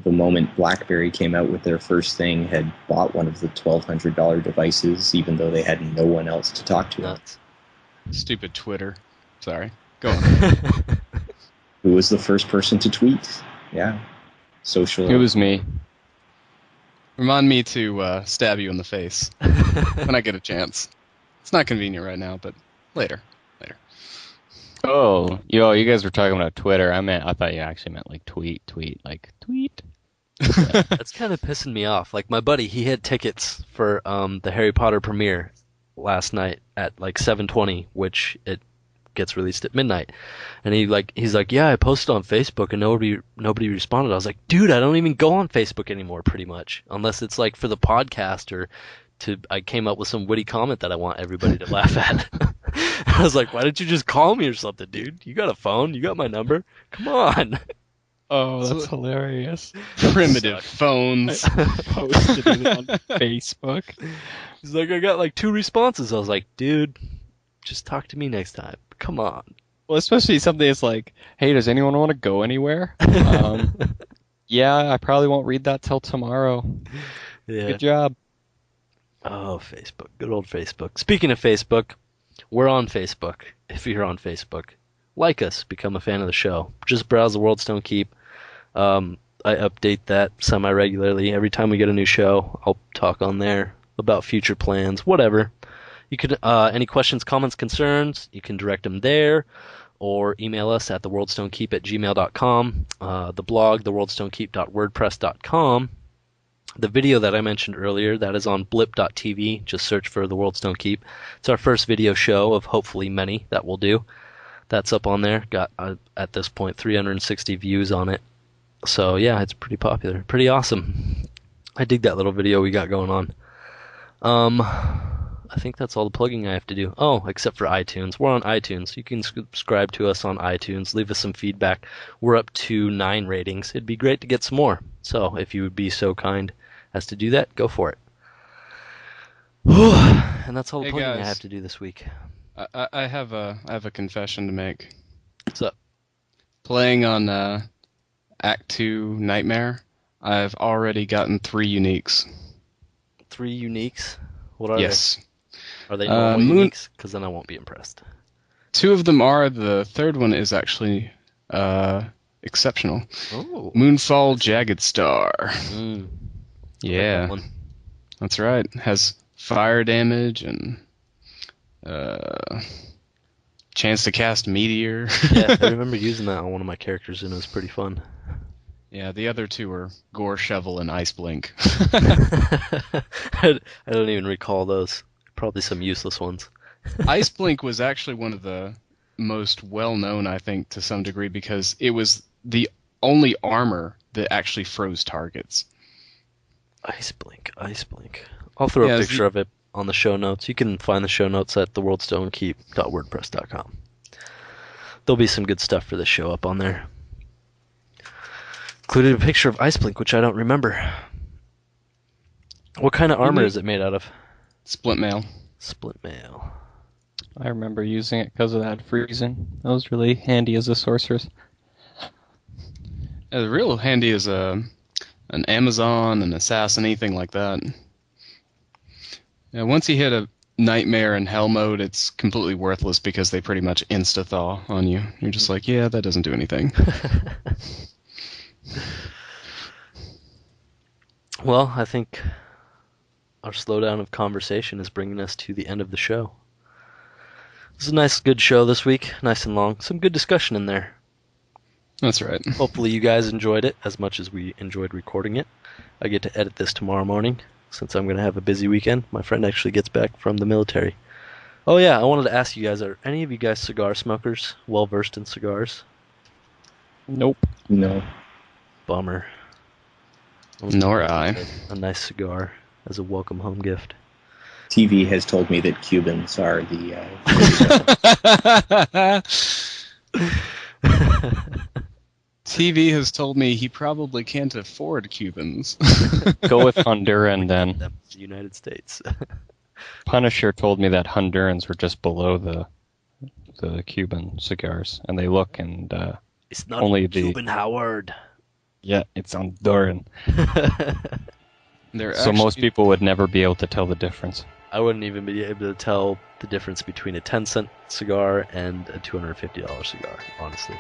S3: moment BlackBerry came out with their first thing, had bought one of the $1,200 devices, even though they had no one else to talk to.
S1: Nuts.
S2: Stupid Twitter. Sorry. Go on.
S3: Who was the first person to tweet? Yeah, social.
S4: It was me.
S2: Remind me to stab you in the face when I get a chance. It's not convenient right now, but later.
S4: Oh, you guys were talking about Twitter. I thought you actually meant like tweet, like tweet.
S1: That's kind of pissing me off. Like my buddy, he had tickets for the Harry Potter premiere last night at like 7:20, which it gets released at midnight. And he's like, "Yeah, I posted on Facebook and nobody responded." I was like, "Dude, I don't even go on Facebook anymore pretty much, unless it's like for the podcast or I came up with some witty comment that I want everybody to laugh at." I was like, "Why didn't you just call me or something, dude? You got a phone, you got my number. Come on."
S4: Oh, that's hilarious.
S2: Primitive phones.
S4: Posted it on Facebook.
S1: He's like, "I got like 2 responses." I was like, "Dude, just talk to me next time. Come on."
S4: Well, especially something that's like, hey, does anyone want to go anywhere? Yeah, I probably won't read that till tomorrow.
S1: Yeah.
S4: Good job.
S1: Oh, Facebook. Good old Facebook. Speaking of Facebook, we're on Facebook. If you're on Facebook, like us, become a fan of the show. Just browse the World Stone Keep. I update that semi-regularly. Every time we get a new show, I'll talk on there about future plans, whatever. You could any questions, comments, concerns, you can direct them there, or email us at theworldstonekeep@gmail.com. The blog, theworldstonekeep.wordpress.com. The video that I mentioned earlier, that is on blip.tv. Just search for The World Stone Keep. It's our first video show of hopefully many that we'll do. That's up on there. Got, at this point, 360 views on it. So, yeah, it's pretty popular. Pretty awesome. I dig that little video we got going on. I think that's all the plugging I have to do. Oh, except for iTunes. We're on iTunes. You can subscribe to us on iTunes. Leave us some feedback. We're up to 9 ratings. It'd be great to get some more. So if you would be so kind as to do that, go for it. And that's all the
S2: Hey,
S1: plugging I
S2: guys.
S1: have to do this week.
S2: I have a confession to make.
S1: What's up?
S2: Playing on Act 2 Nightmare, I've already gotten 3 uniques.
S1: 3 uniques? What are
S2: Yes.
S1: they? Are they normal uniques? Because then I won't be impressed.
S2: 2 of them are. The third one is actually exceptional.
S1: Oh.
S2: Moonfall Jagged Star.
S1: Mm.
S2: Yeah,
S1: That one.
S2: that's right. Has fire damage and chance to cast Meteor.
S1: Yeah, I remember using that on one of my characters, and it was pretty fun.
S2: Yeah, the other 2 are Gore Shovel and Ice Blink.
S1: I don't even recall those. Probably some useless ones.
S2: Ice Blink was actually one of the most well-known, I think, to some degree, because it was the only armor that actually froze targets.
S1: Ice Blink. I'll throw
S2: Yeah,
S1: a picture of it on the show notes. You can find the show notes at theworldstonekeep.wordpress.com. There'll be some good stuff for this show up on there. Included a picture of Ice Blink, which I don't remember. What kind of armor is it made out of?
S2: Split mail.
S1: Split mail.
S4: I remember using it because of that freezing. That was really handy as a sorceress.
S2: Real handy as an Amazon, an assassin, anything like that. Yeah, once you hit a nightmare and hell mode, it's completely worthless because they pretty much insta-thaw on you. You're just like, yeah, that doesn't do anything.
S1: Well, I think our slowdown of conversation is bringing us to the end of the show. This is a nice, good show this week. Nice and long. Some good discussion in there.
S2: That's right.
S1: Hopefully you guys enjoyed it as much as we enjoyed recording it. I get to edit this tomorrow morning since I'm going to have a busy weekend. My friend actually gets back from the military. Oh yeah, I wanted to ask you guys, are any of you guys cigar smokers? Well-versed in cigars?
S4: Nope.
S3: No.
S1: Bummer.
S2: Nor I.
S1: A nice cigar as a welcome home gift.
S3: TV has told me that Cubans are the...
S2: TV has told me he probably can't afford Cubans.
S4: Go with Honduran then.
S1: The United States.
S4: Punisher told me that Hondurans were just below the Cuban cigars, and they look and
S1: It's not
S4: only
S1: Cuban, Howard.
S4: Yeah, it's Honduran.
S2: They're
S4: So most people would never be able to tell the difference.
S1: I wouldn't even be able to tell the difference between a 10-cent cigar and a $250 cigar, honestly.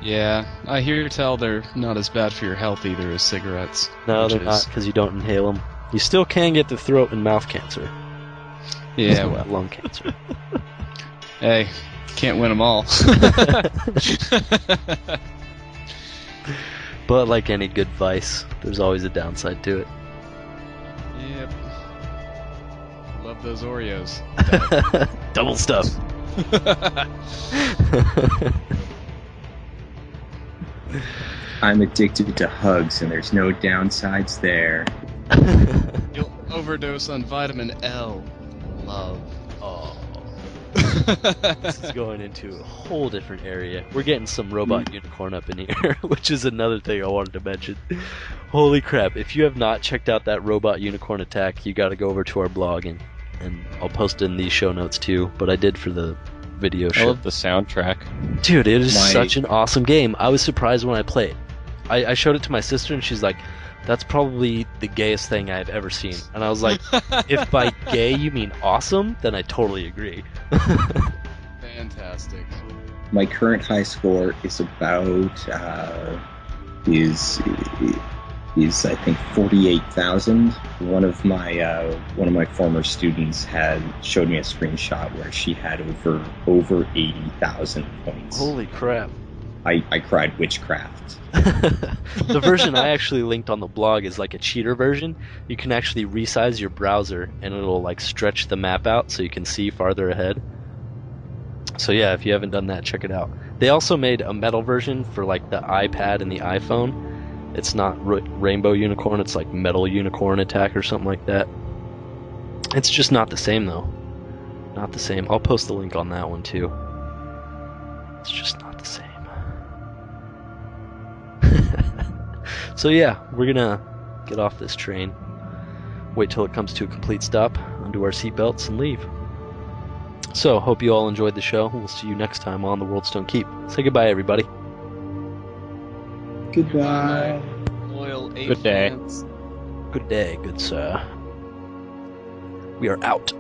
S2: Yeah, I hear tell they're not as bad for your health either as cigarettes.
S1: No, they're not, because you don't inhale them. You still can get the throat and mouth cancer.
S2: Yeah, well,
S1: Lung cancer.
S2: hey, can't win them all.
S1: But like any good vice, there's always a downside to it.
S2: Yep. Love those Oreos.
S1: Double stuff.
S3: I'm addicted to hugs, and there's no downsides there.
S2: You'll overdose on vitamin L. Love.
S1: Oh. This is going into a whole different area. We're getting some robot unicorn up in here, which is another thing I wanted to mention. Holy crap, if you have not checked out that robot unicorn attack, you gotta go over to our blog, and I'll post it in these show notes too, but I did for the video
S4: I
S1: show.
S4: love the soundtrack.
S1: Dude, it is such an awesome game. I was surprised when I played. I showed it to my sister, and she's like, that's probably the gayest thing I've ever seen. And I was like, if by gay you mean awesome, then I totally agree.
S2: Fantastic.
S3: My current high score is about is I think 48,000. One of my former students had showed me a screenshot where she had over 80,000 points.
S1: Holy crap.
S3: I cried witchcraft.
S1: The version I actually linked on the blog is like a cheater version. You can actually resize your browser and it'll like stretch the map out so you can see farther ahead. So yeah, if you haven't done that, check it out. They also made a metal version for like the iPad and the iPhone. It's not Rainbow Unicorn, it's like Metal Unicorn Attack or something like that. It's just not the same though. Not the same. I'll post the link on that one too. It's just not the same. So yeah, we're gonna get off this train, wait till it comes to a complete stop, undo our seatbelts, and leave. So, hope you all enjoyed the show. We'll see you next time on The World's Don't Keep. Say goodbye, everybody.
S3: Goodbye.
S2: Loyal
S4: Good day.
S2: fans.
S1: Good day, good sir. We are out.